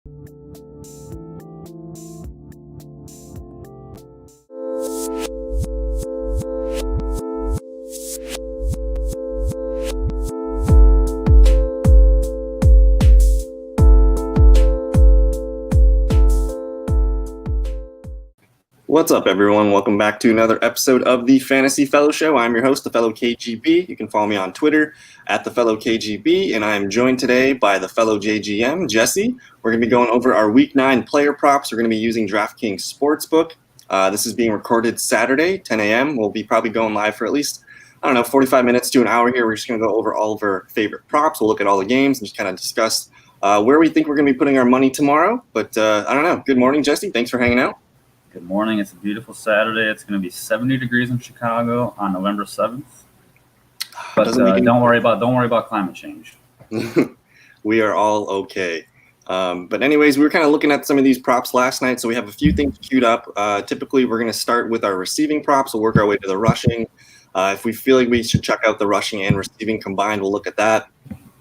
What's up, everyone? Welcome back to another episode of the Fantasy Fellow Show. I'm your host, theFellowKGB. You can follow me on Twitter at theFellowKGB, and I am joined today by theFellowJGM, Jesse. We're going to be going over our Week 9 player props. We're going to be using DraftKings Sportsbook. This is being recorded Saturday, 10 a.m. We'll be probably going live for at least, 45 minutes to an hour here. We're just going to go over all of our favorite props. We'll look at all the games and just kind of discuss where we think we're going to be putting our money tomorrow. But Good morning, Jesse. Thanks for hanging out. Good morning. It's a beautiful Saturday. It's going to be 70 degrees in Chicago on November 7th. But don't worry about climate change. We are all okay. But anyways, we were kind of looking at some of these props last night, so we have a few things queued up. Typically, we're going to start with our receiving props. We'll work our way to the rushing. If we feel like we should check out the rushing and receiving combined, we'll look at that.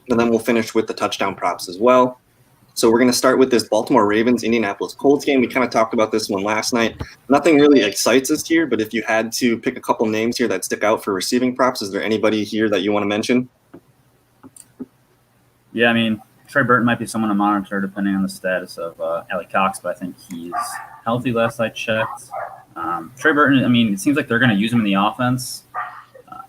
And then we'll finish with the touchdown props as well. So we're going to start with this Baltimore Ravens Indianapolis Colts game. We kind of talked about this one last night. Nothing really excites us here, but if you had to pick a couple names here that stick out for receiving props, is there anybody here that you want to mention? Yeah, I mean, Trey Burton might be someone to monitor depending on the status of Ali Cox, but I think he's healthy last I checked. Trey Burton, I mean, it seems like they're going to use him in the offense.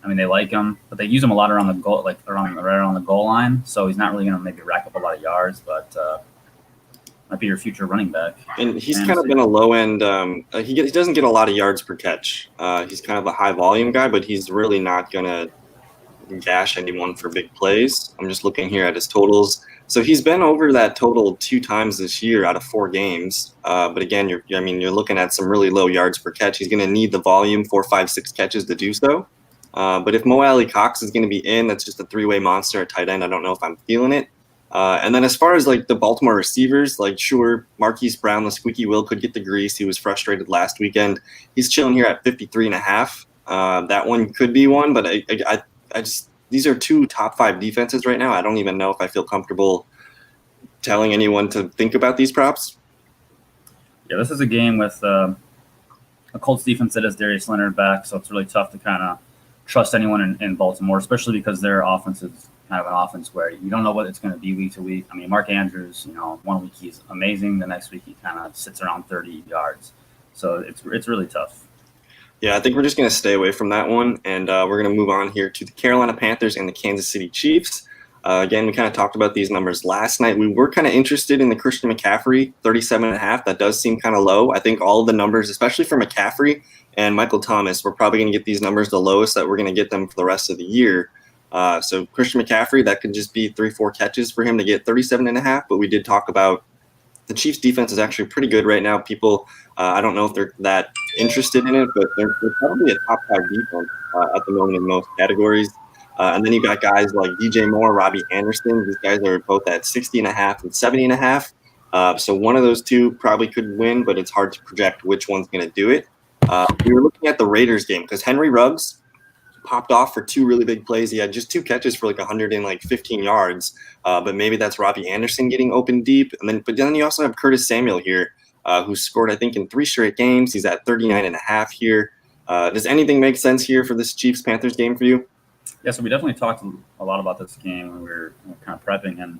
They like him, but they use him a lot around the goal, right around the goal line. So he's not really going to maybe rack up a lot of yards, but might be your future running back. And he's kind of been a low end. He doesn't get a lot of yards per catch. He's kind of a high volume guy, but he's really not going to gash anyone for big plays. I'm just looking here at his totals. So he's been over that total 2 times this year out of 4 games. But again, you're looking at some really low yards per catch. He's going to need the volume, 4, 5, 6 catches to do so. But if Mo Alley Cox is going to be in, that's just a 3-way monster at tight end. I don't know if I'm feeling it. And then as far as like the Baltimore receivers, sure, Marquise Brown, the squeaky wheel, could get the grease. He was frustrated last weekend. He's chilling here at 53.5. That one could be one, but I just these are 2 top 5 defenses right now. I don't even know if I feel comfortable telling anyone to think about these props. Yeah, this is a game with a Colts defense that has Darius Leonard back, so it's really tough to kind of trust anyone in Baltimore, especially because their offense is kind of an offense where you don't know what it's going to be week to week. I mean, Mark Andrews, 1 week he's amazing. The next week he kind of sits around 30 yards. So it's really tough. Yeah, I think we're just going to stay away from that one. And we're going to move on here to the Carolina Panthers and the Kansas City Chiefs. Again, we kind of talked about these numbers last night. We were kind of interested in the Christian McCaffrey, 37.5. That does seem kind of low. I think all of the numbers, especially for McCaffrey and Michael Thomas, we're probably going to get these numbers the lowest that we're going to get them for the rest of the year. So Christian McCaffrey, that could just be 3-4 catches for him to get 37.5. But we did talk about the Chiefs defense is actually pretty good right now. People, I don't know if they're that interested in it, but they're probably a top 5 defense at the moment in most categories. And then you got guys like DJ Moore, Robbie Anderson. These guys are both at 60.5 and 70.5. So one of those 2 probably could win, but it's hard to project which one's going to do it. We were looking at the Raiders game because Henry Ruggs popped off for 2 really big plays. He had just 2 catches for 115 yards. But maybe that's Robbie Anderson getting open deep. But then you also have Curtis Samuel here, who scored, I think, in 3 straight games. He's at 39.5 here. Does anything make sense here for this Chiefs-Panthers game for you? Yeah, so we definitely talked a lot about this game when we were kind of prepping. And,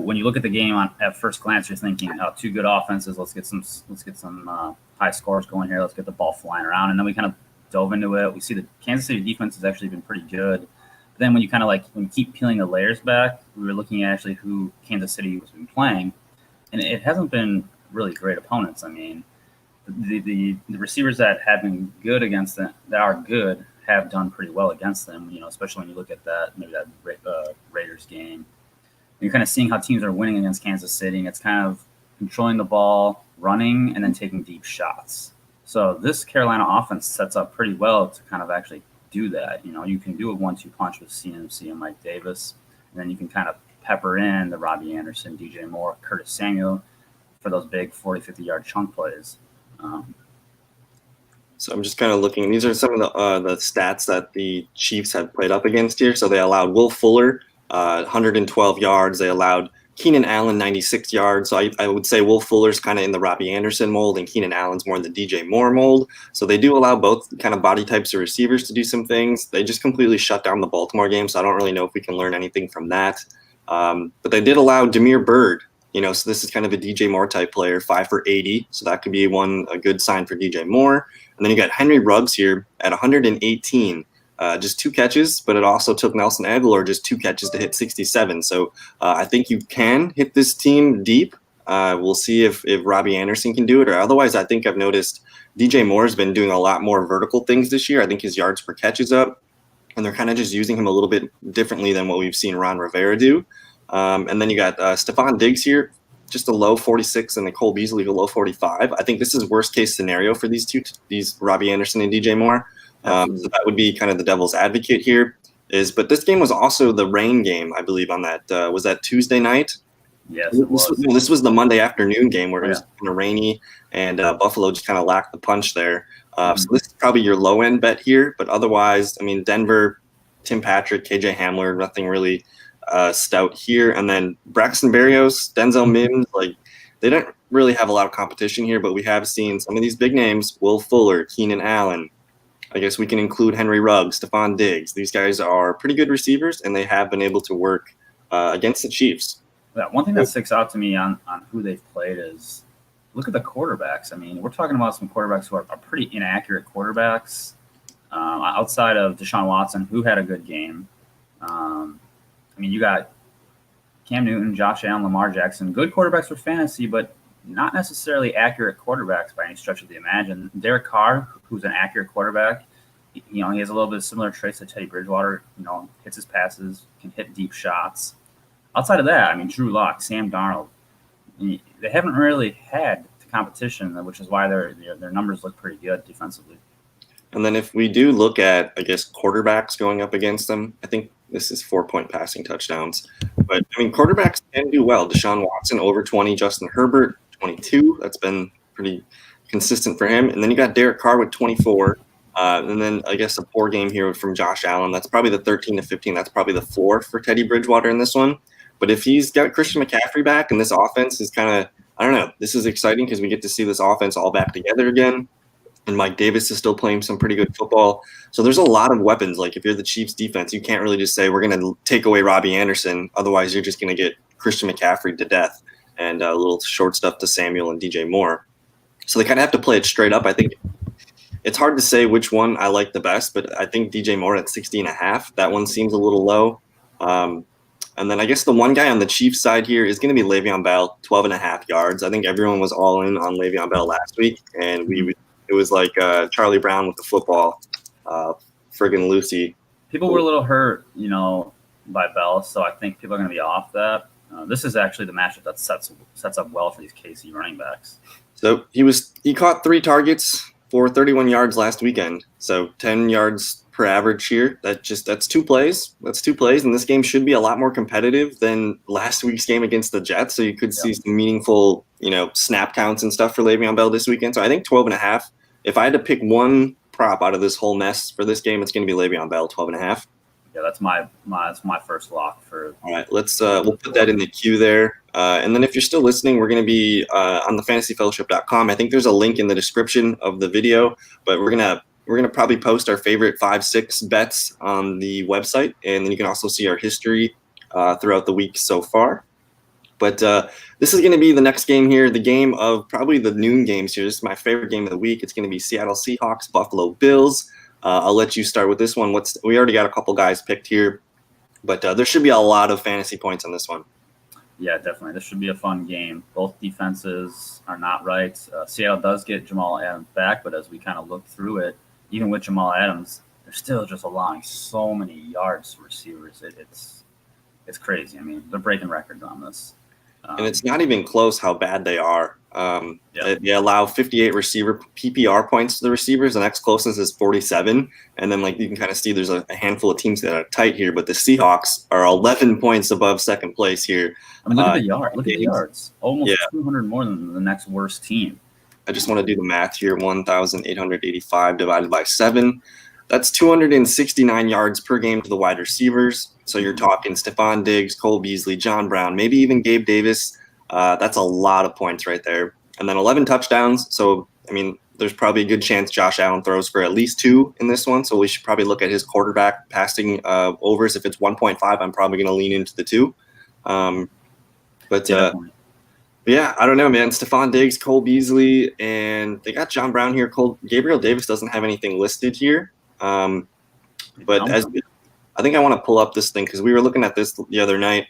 when you look at the game at first glance, you're thinking, 2 good offenses. Let's get some high scores going here. Let's get the ball flying around. And then we kind of dove into it. We see the Kansas City defense has actually been pretty good. But then when you when you keep peeling the layers back, we were looking at actually who Kansas City has been playing. And it hasn't been really great opponents. I mean, the receivers that have been good against them, that are good, have done pretty well against them, especially when you look at that Raiders game. And you're kind of seeing how teams are winning against Kansas City, and it's kind of controlling the ball, running, and then taking deep shots. So this Carolina offense sets up pretty well to kind of actually do that. You can do a 1-2 punch with CMC and Mike Davis, and then you can kind of pepper in the Robbie Anderson, DJ Moore, Curtis Samuel for those big 40, 50-yard chunk plays. So I'm just kind of looking. These are some of the stats that the Chiefs have played up against here. So they allowed Will Fuller 112 yards. They allowed Keenan Allen, 96 yards. So I would say Will Fuller's kind of in the Robbie Anderson mold, and Keenan Allen's more in the DJ Moore mold. So they do allow both kind of body types of receivers to do some things. They just completely shut down the Baltimore game, so I don't really know if we can learn anything from that. But they did allow Damiere Byrd, so this is kind of a DJ Moore type player, 5 for 80. So that could be a good sign for DJ Moore. And then you got Henry Ruggs here at 118. Just 2 catches, but it also took Nelson Aguilar just 2 catches to hit 67. So I think you can hit this team deep. We'll see if Robbie Anderson can do it, or otherwise I think I've noticed DJ Moore's been doing a lot more vertical things this year. I think his yards per catch is up, and they're kind of just using him a little bit differently than what we've seen Ron Rivera do. And then you got Stephon Diggs here, just a low 46, and Nicole Beasley a low 45. I think this is worst case scenario for these Robbie Anderson and DJ Moore. So that would be kind of the devil's advocate here. But this game was also the rain game, I believe, on that. Was that Tuesday night? Yes, it was. This was the Monday afternoon game where it was kind of rainy, and Buffalo just kind of lacked the punch there. So this is probably your low-end bet here. But otherwise, I mean, Denver, Tim Patrick, KJ Hamler, nothing really stout here. And then Braxton Berrios, Denzel Mims, they don't really have a lot of competition here, but we have seen some of these big names, Will Fuller, Keenan Allen. I guess we can include Henry Ruggs, Stephon Diggs. These guys are pretty good receivers, and they have been able to work against the Chiefs. Yeah, one thing that sticks out to me on who they've played is look at the quarterbacks. I mean, we're talking about some quarterbacks who are pretty inaccurate quarterbacks outside of Deshaun Watson, who had a good game. I mean, you got Cam Newton, Josh Allen, Lamar Jackson, good quarterbacks for fantasy, but not necessarily accurate quarterbacks by any stretch of the imagination. Derek Carr, who's an accurate quarterback, he has a little bit of similar traits to Teddy Bridgewater. Hits his passes, can hit deep shots. Outside of that, I mean, Drew Lock, Sam Darnold, they haven't really had the competition, which is why their numbers look pretty good defensively. And then if we do look at, I guess, quarterbacks going up against them, I think this is 4-point passing touchdowns. But, I mean, quarterbacks can do well. Deshaun Watson over 20, Justin Herbert 22. That's been pretty consistent for him. And then you got Derek Carr with 24. And then I guess a poor game here from Josh Allen. That's probably the 13 to 15. That's probably the 4 for Teddy Bridgewater in this one. But if he's got Christian McCaffrey back and this offense is kind of, I don't know, this is exciting because we get to see this offense all back together again. And Mike Davis is still playing some pretty good football. So there's a lot of weapons. Like if you're the Chiefs defense, you can't really just say we're going to take away Robbie Anderson. Otherwise, you're just going to get Christian McCaffrey to death and a little short stuff to Samuel and DJ Moore. So they kind of have to play it straight up. I think it's hard to say which one I like the best, but I think DJ Moore at 60.5, that one seems a little low. And then I guess the one guy on the Chiefs side here is going to be Le'Veon Bell, 12.5 yards. I think everyone was all in on Le'Veon Bell last week, and it was like Charlie Brown with the football, friggin' Lucy. People were a little hurt, by Bell, so I think people are going to be off that. This is actually the matchup that sets up well for these KC running backs. So he caught 3 targets for 31 yards last weekend. So 10 yards per average here. That's 2 plays. That's 2 plays, and this game should be a lot more competitive than last week's game against the Jets. So you could see some meaningful, snap counts and stuff for Le'Veon Bell this weekend. So I think 12.5. If I had to pick one prop out of this whole mess for this game, it's going to be Le'Veon Bell, 12.5. Yeah, that's my first lock for. All right, we'll put that in the queue there. And then if you're still listening, we're going to be on thefantasyfellowship.com. I think there's a link in the description of the video, but we're gonna probably post our favorite 5-6 bets on the website, and then you can also see our history throughout the week so far. But this is going to be the next game here, the game of probably the noon games here. This is my favorite game of the week. It's going to be Seattle Seahawks, Buffalo Bills. I'll let you start with this one. We already got a couple guys picked here, but there should be a lot of fantasy points on this one. Yeah, definitely. This should be a fun game. Both defenses are not right. Seattle does get Jamal Adams back, but as we kind of look through it, even with Jamal Adams, they're still just allowing so many yards to receivers. It's crazy. I mean, they're breaking records on this. And it's not even close how bad they are. They allow 58 receiver PPR points to the receivers. The next closest is 47. And then you can kind of see there's a handful of teams that are tight here, but the Seahawks are 11 points above second place here. I mean, look at the yards. Look at the yards. Almost 200 more than the next worst team. I just want to do the math here. 1,885 divided by 7. That's 269 yards per game to the wide receivers. So you're talking Stephon Diggs, Cole Beasley, John Brown, maybe even Gabe Davis. That's a lot of points right there. And then 11 touchdowns. So, I mean, there's probably a good chance Josh Allen throws for at least 2 in this one. So we should probably look at his quarterback passing overs. If it's 1.5, I'm probably going to lean into the 2. Yeah, I don't know, man. Stephon Diggs, Cole Beasley, and they got John Brown here. Gabriel Davis doesn't have anything listed here. But I think I want to pull up this thing because we were looking at this the other night,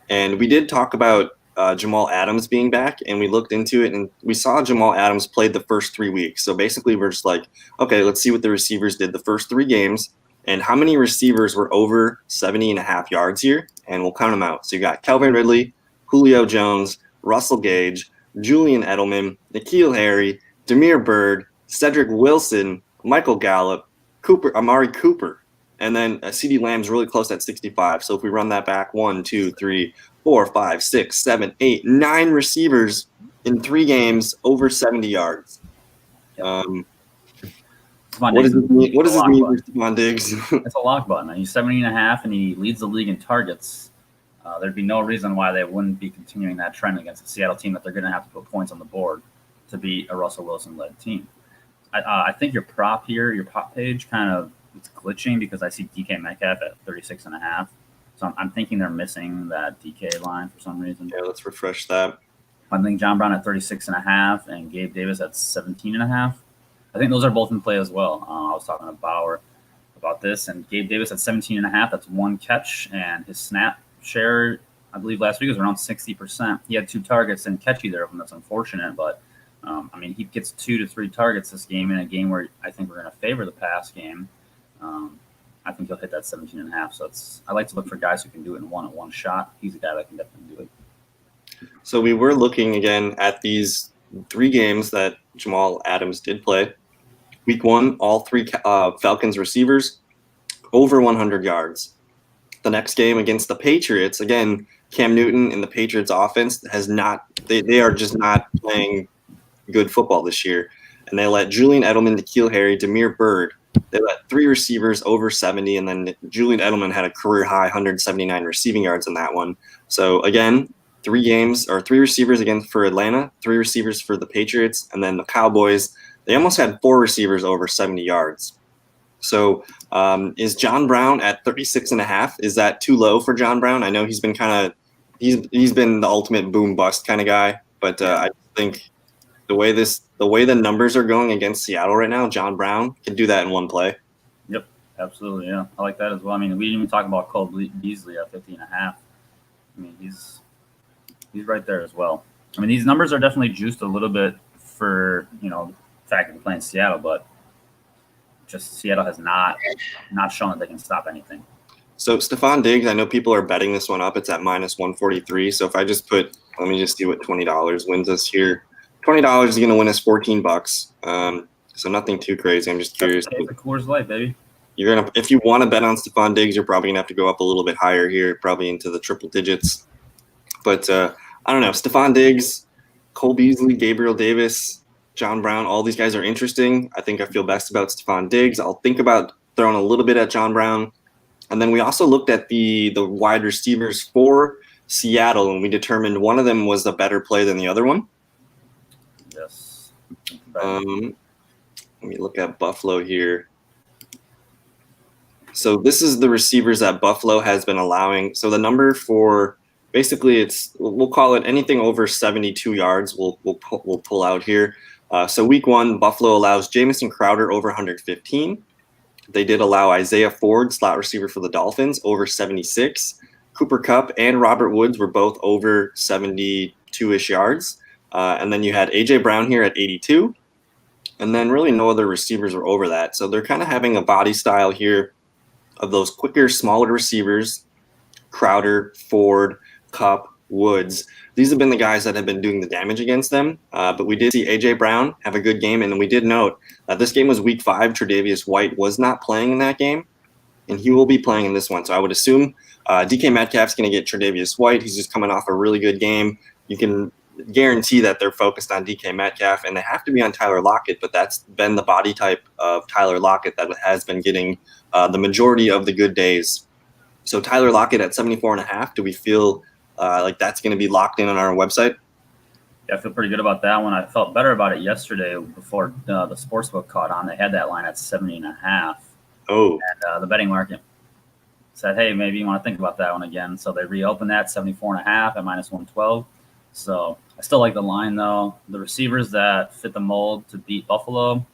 and we did talk about Jamal Adams being back, and we looked into it, and we saw Jamal Adams played the first 3 weeks. So basically, we're just like, okay, let's see what the receivers did the first 3 games, and how many receivers were over 70.5 yards here, and we'll count them out. So you got Calvin Ridley, Julio Jones, Russell Gage, Julian Edelman, N'Keal Harry, Damiere Byrd, Cedric Wilson, Michael Gallup, Amari Cooper, and then CeeDee Lamb's really close at 65. So if we run that back, 1, 2, 3, 4, 5, 6, 7, 8, 9 receivers in 3 games over 70 yards. What does this mean for Stephon Diggs? It's a lock button. He's 70.5, and he leads the league in targets. There'd be no reason why they wouldn't be continuing that trend against the Seattle team that they're going to have to put points on the board to beat a Russell Wilson-led team. I think your prop page kind of it's glitching because I see DK Metcalf at 36.5. So I'm thinking they're missing that DK line for some reason. Yeah, let's refresh that. I think John Brown at 36.5 and Gabe Davis at 17.5. I think those are both in play as well. I was talking to Bauer about this, and Gabe Davis at 17.5. That's 1 catch, and his snap share, I believe last week was around 60%. He had 2 targets and catch either of them. That's unfortunate, but I mean, he gets 2 to 3 targets this game in a game where I think we're going to favor the pass game. I think he'll hit that 17.5. So I like to look for guys who can do it in one shot. He's a guy that can definitely do it. So we were looking again at these 3 games that Jamal Adams did play. Week 1, all 3 Falcons receivers over 100 yards. The next game against the Patriots, again, Cam Newton and the Patriots offense they are just not playing good football this year. And they let Julian Edelman, N'Keal Harry, Damiere Byrd, they let 3 receivers over 70, and then Julian Edelman had a career high 179 receiving yards in that one. So again, 3 receivers again for Atlanta, 3 receivers for the Patriots, and then the Cowboys, they almost had 4 receivers over 70 yards. So is John Brown at 36.5? Is that too low for John Brown? I know he's been he's been the ultimate boom bust kind of guy, but I think the way the numbers are going against Seattle right now, John Brown can do that in 1 play. Yep, absolutely. Yeah, I like that as well. I mean, we didn't even talk about Cole Beasley at 50.5. I mean, he's right there as well. I mean, these numbers are definitely juiced a little bit for the fact that they're playing Seattle, but just Seattle has not shown that they can stop anything. So Stephon Diggs, I know people are betting this one up. It's at -143. So if I just let me just see what $20 wins us here. $20 is going to win us $14. So nothing too crazy. I'm just curious. It's a Coors Light, baby. If you want to bet on Stephon Diggs, you're probably gonna have to go up a little bit higher here, probably into the triple digits. But I don't know. Stephon Diggs, Cole Beasley, Gabriel Davis, John Brown, all these guys are interesting. I think I feel best about Stephon Diggs. I'll think about throwing a little bit at John Brown. And then we also looked at the wide receivers for Seattle, and we determined one of them was a better play than the other one. Yes. Let me look at Buffalo here. So this is the receivers that Buffalo has been allowing. So the number for basically we'll call it anything over 72 yards. We'll pull out here. So week 1, Buffalo allows Jamison Crowder over 115. They did allow Isaiah Ford, slot receiver for the Dolphins, over 76. Cooper Kupp and Robert Woods were both over 72-ish yards. And then you had A.J. Brown here at 82. And then really no other receivers were over that. So they're kind of having a body style here of those quicker, smaller receivers, Crowder, Ford, Kupp, Woods. These have been the guys that have been doing the damage against them. But we did see A.J. Brown have a good game, and we did note that this game was week 5. Tre'Davious White was not playing in that game, and he will be playing in this one. So I would assume DK Metcalf's going to get Tre'Davious White. He's just coming off a really good game. You can guarantee that they're focused on DK Metcalf, and they have to be on Tyler Lockett, but that's been the body type of Tyler Lockett that has been getting the majority of the good days. So Tyler Lockett at 74.5, do we feel like that's going to be locked in on our website? Yeah, I feel pretty good about that one. I felt better about it yesterday before the sportsbook caught on. They had that line at 70.5. Oh. And the betting market said, hey, maybe you want to think about that one again. So they reopened that 74.5 at -112. So I still like the line, though. The receivers that fit the mold to beat Buffalo,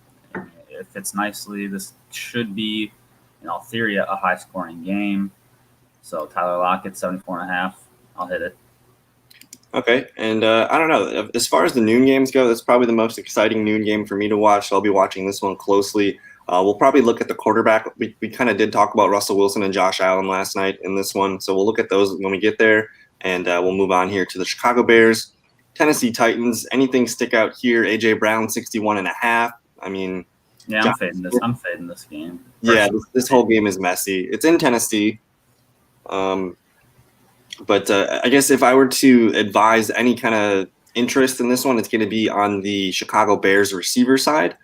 it fits nicely. This should be, in all theory, a high-scoring game. So Tyler Lockett, 74.5. I'll hit it. Okay, and I don't know. As far as the noon games go, that's probably the most exciting noon game for me to watch. So I'll be watching this one closely. We'll probably look at the quarterback. We kind of did talk about Russell Wilson and Josh Allen last night in this one. So we'll look at those when we get there, and we'll move on here to the Chicago Bears, Tennessee Titans. Anything stick out here? A.J. Brown, 61.5. I mean, yeah, I'm fading this game. Yeah, this whole game is messy. It's in Tennessee. But I guess if I were to advise any kind of interest in this one, it's going to be on the Chicago Bears receiver side.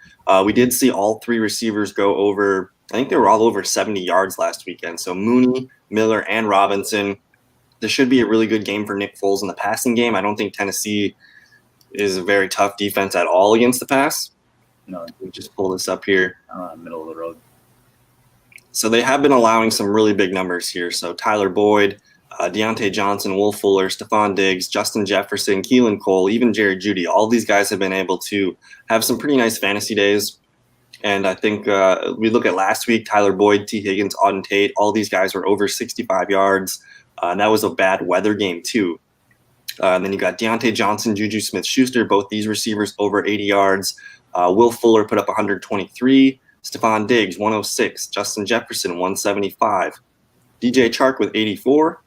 We did see all three receivers go over, I think they were all over 70 yards last weekend. So Mooney, Miller, and Robinson. This should be a really good game for Nick Foles in the passing game. I don't think Tennessee is a very tough defense at all against the pass. No. Let me just pull this up here. Middle of the road. So they have been allowing some really big numbers here. So Tyler Boyd, Deante Johnson, Will Fuller, Stephon Diggs, Justin Jefferson, Keelan Cole, even Jerry Judy. All these guys have been able to have some pretty nice fantasy days. And I think we look at last week, Tyler Boyd, T. Higgins, Auden Tate, all these guys were over 65 yards. And that was a bad weather game too. And then you got Deante Johnson, Juju Smith-Schuster, both these receivers over 80 yards. Will Fuller put up 123. Stephon Diggs, 106. Justin Jefferson, 175. DJ Chark with 84.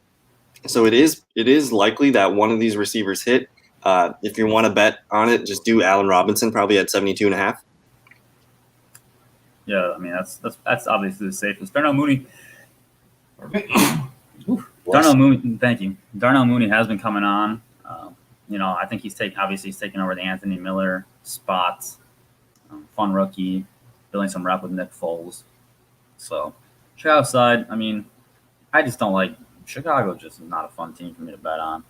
So it is likely that one of these receivers hit. If you want to bet on it, just do Allen Robinson, probably at 72.5. Yeah, I mean that's obviously the safest. Darnell Mooney. Thank you. Darnell Mooney has been coming on. I think he's taken over the Anthony Miller spot. Fun rookie, building some rep with Nick Foles. So Chicago side, I mean, I just don't like Chicago. Just is not a fun team for me to bet on.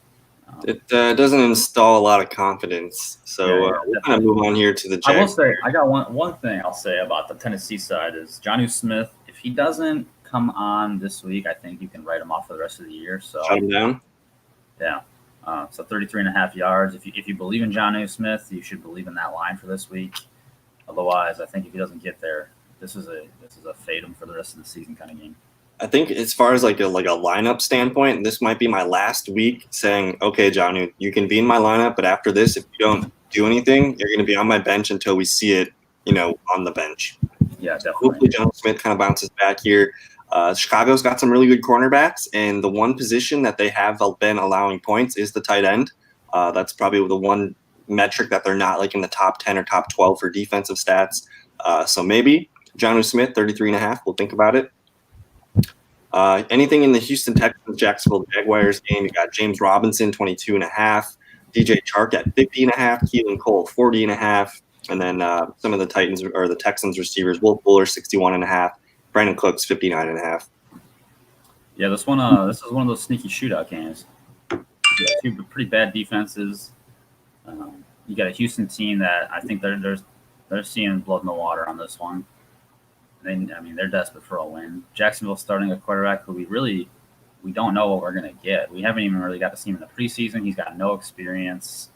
It doesn't install a lot of confidence. So we'll kind of move on here to the Jags. I will say, I got one thing I'll say about the Tennessee side is Jonnu Smith. If he doesn't come on this week, I think you can write him off for the rest of the year. So shut him down. Yeah. So 33.5 yards. If you believe in Jonnu Smith, you should believe in that line for this week. Otherwise, I think if he doesn't get there, this is a fade him for the rest of the season kind of game. I think as far as like a lineup standpoint, this might be my last week saying, okay, Jonnu, you can be in my lineup, but after this, if you don't do anything, you're going to be on my bench until we see it, on the bench. Yeah, definitely. Hopefully Jonnu Smith kind of bounces back here. Chicago's got some really good cornerbacks, and the one position that they have been allowing points is the tight end. That's probably the one metric that they're not like in the top 10 or top 12 for defensive stats. So maybe Jonnu Smith, 33.5. We'll think about it. Anything in the Houston Texans, Jacksonville Jaguars game, you got James Robinson, 22.5. DJ Chark at 50.5. Keelan Cole, 40.5. And then some of the the Texans receivers, Will Fuller, 61.5. Brandon Cooks, 59.5. Yeah, this is one of those sneaky shootout games. Two pretty bad defenses. You got a Houston team that I think they're seeing blood in the water on this one. They're desperate for a win. Jacksonville starting a quarterback who we don't know what we're going to get. We haven't even really got to see him in the preseason. He's got no experience.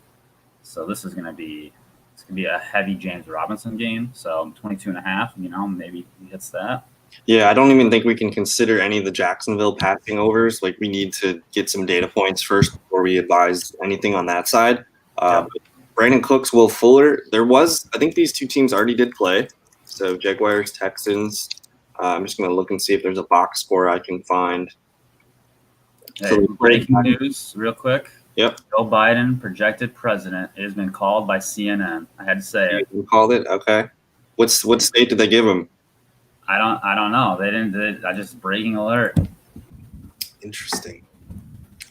So this is going to be a heavy James Robinson game. So 22.5, maybe he hits that. Yeah, I don't even think we can consider any of the Jacksonville passing overs. Like, we need to get some data points first before we advise anything on that side. Brandon Cooks, Will Fuller. I think these two teams already did play. So Jaguars, Texans. I'm just going to look and see if there's a box score I can find. Hey, breaking news, real quick. Yep. Joe Biden, projected president, has been called by CNN. I had to say it. You called it? Okay. What state did they give him? I don't know. They didn't. I just breaking alert. Interesting.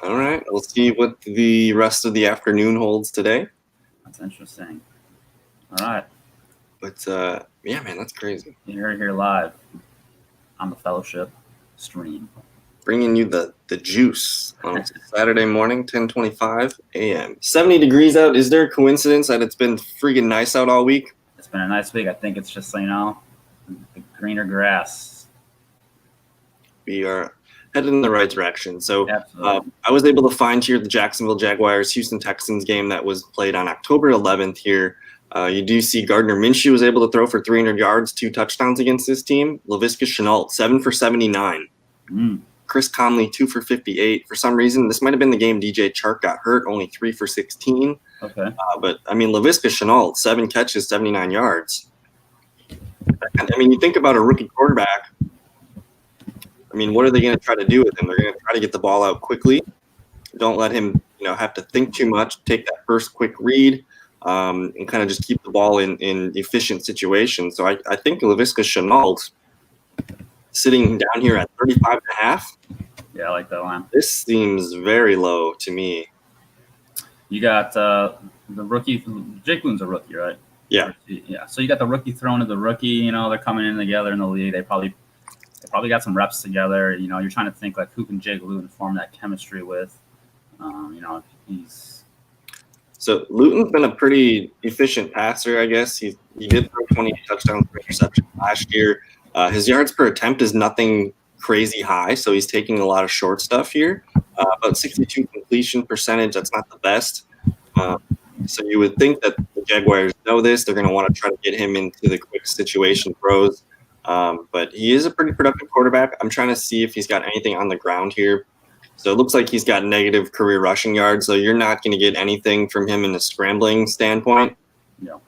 All right. We'll see what the rest of the afternoon holds today. That's interesting. All right. But, yeah, man, that's crazy. You heard it here live on the Fellowship stream. Bringing you the juice on Saturday morning, 10:25 a.m. 70 degrees out. Is there a coincidence that it's been freaking nice out all week? It's been a nice week. I think it's just, the greener grass. We are headed in the right direction. So Absolutely. I was able to find here the Jacksonville Jaguars Houston Texans game that was played on October 11th here. You do see Gardner Minshew was able to throw for 300 yards, 2 touchdowns against this team. Laviska Shenault, 7 for 79. Chris Conley, 2 for 58. For some reason, this might have been the game DJ Chark got hurt, only 3 for 16. Okay. But, I mean, Laviska Shenault, 7 catches, 79 yards. I mean, you think about a rookie quarterback. I mean, what are they going to try to do with him? They're going to try to get the ball out quickly. Don't let him, have to think too much. Take that first quick read and kind of just keep the ball in efficient situations. So I think Laviska Shenault sitting down here at 35.5. Yeah, I like that line. This seems very low to me. You got the rookie. Jake Boone's a rookie, right? Yeah. Yeah. So you got the rookie throwing to the rookie. They're coming in together in the league. They probably got some reps together. You're trying to think like who can Jake Luton form that chemistry with. So Luton's been a pretty efficient passer, I guess. He did throw 28 touchdowns per interception last year. His yards per attempt is nothing crazy high, so he's taking a lot of short stuff here. About 62 completion percentage, that's not the best. So you would think that the Jaguars know this. They're going to want to try to get him into the quick situation throws. But he is a pretty productive quarterback. I'm trying to see if he's got anything on the ground here. So it looks like he's got negative career rushing yards, so you're not going to get anything from him in a scrambling standpoint. Yeah.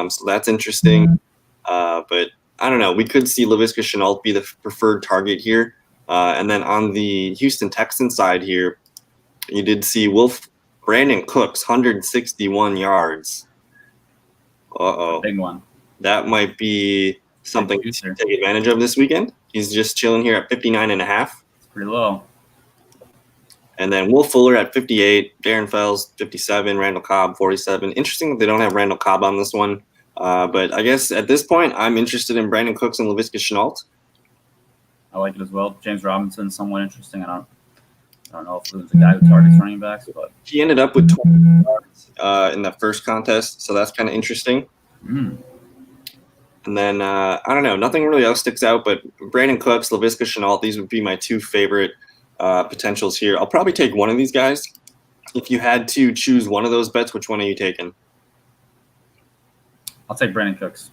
So that's interesting. But I don't know. We could see Laviska Shenault be the preferred target here. And then on the Houston Texans side here, you did see Brandon Cooks, 161 yards. Big one. That might be something to take advantage of this weekend. He's just chilling here at 59.5. It's pretty low. And then Will Fuller at 58, Darren Fells 57, Randall Cobb 47. Interesting that they don't have Randall Cobb on this one. But I guess at this point, I'm interested in Brandon Cooks and Laviska Shenault. I like it as well. James Robinson, somewhat interesting. I don't know if Luton's a guy who targets running backs, but he ended up with 20 yards in that first contest, so that's kind of interesting. And then I don't know, nothing really else sticks out, but Brandon Cooks, Laviska Shenault, these would be my 2 favorite potentials here. I'll probably take one of these guys. If you had to choose one of those bets, which one are you taking? I'll take Brandon Cooks.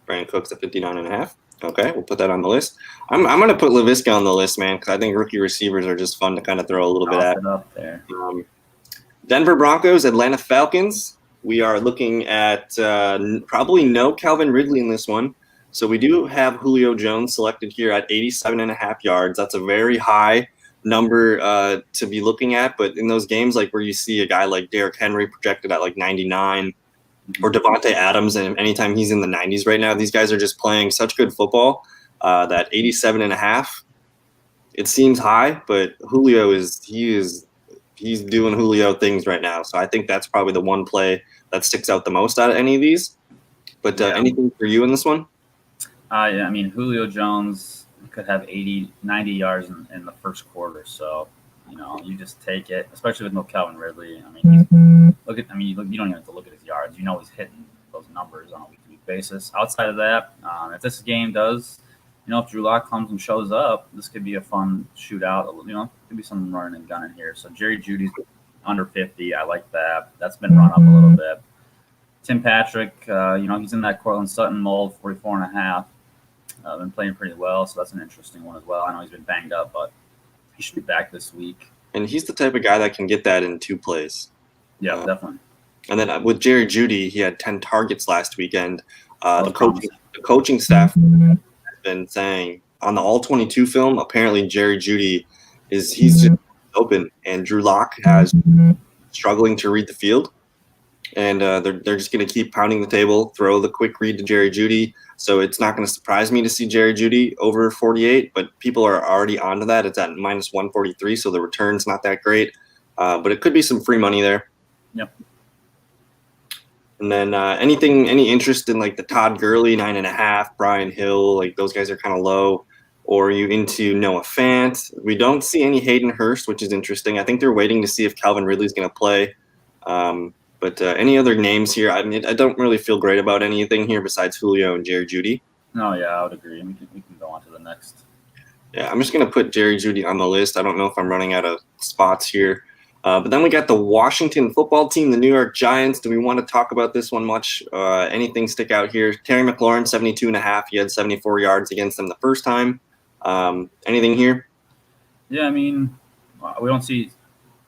Brandon Cooks at 59.5. Okay, we'll put that on the list. I'm going to put Laviska on the list, man, because I think rookie receivers are just fun to kind of throw a little bit at. Up there. Denver Broncos, Atlanta Falcons. We are looking at probably no Calvin Ridley in this one. So we do have Julio Jones selected here at 87.5 yards. That's a very high number to be looking at. But in those games like where you see a guy like Derrick Henry projected at like 99 or Devontae Adams, and anytime he's in the 90s right now, these guys are just playing such good football that 87.5, it seems high, but Julio he's doing Julio things right now. So I think that's probably the one play that sticks out the most out of any of these. But anything for you in this one? Yeah, I mean, Julio Jones could have 90 yards in the first quarter. So, you just take it, especially with no Calvin Ridley. I mean, you don't even have to look at his yards. He's hitting those numbers on a week-to-week basis. Outside of that, if this game does, if Drew Lock comes and shows up, this could be a fun shootout. Could be some running and gunning here. So Jerry Judy's under 50. I like that. That's been run up a little bit. Tim Patrick, he's in that Cortland Sutton mold, 44.5. Been playing pretty well, so that's an interesting one as well. I know he's been banged up, but he should be back this week. And he's the type of guy that can get that in 2 plays. Yeah, definitely. And then with Jerry Judy, he had 10 targets last weekend. The coaching staff has been saying on the All-22 film, apparently Jerry Judy he's just open, and Drew Lock has struggling to read the field. And they're just going to keep pounding the table, throw the quick read to Jerry Judy. So it's not going to surprise me to see Jerry Judy over 48, but people are already onto that. It's at minus 143, so the return's not that great. but it could be some free money there. Yep. And then any interest in like the Todd Gurley 9.5, Brian Hill, like those guys are kind of low. Or are you into Noah Fant? We don't see any Hayden Hurst, which is interesting. I think they're waiting to see if Calvin Ridley's going to play. But any other names here? I mean, I don't really feel great about anything here besides Julio and Jerry Judy. No, yeah, I would agree. We can go on to the next. Yeah, I'm just going to put Jerry Judy on the list. I don't know if I'm running out of spots here. But then we got the Washington football team, the New York Giants. Do we want to talk about this one much? Anything stick out here? Terry McLaurin, 72.5. He had 74 yards against them the first time. Anything here? Yeah, I mean, we don't see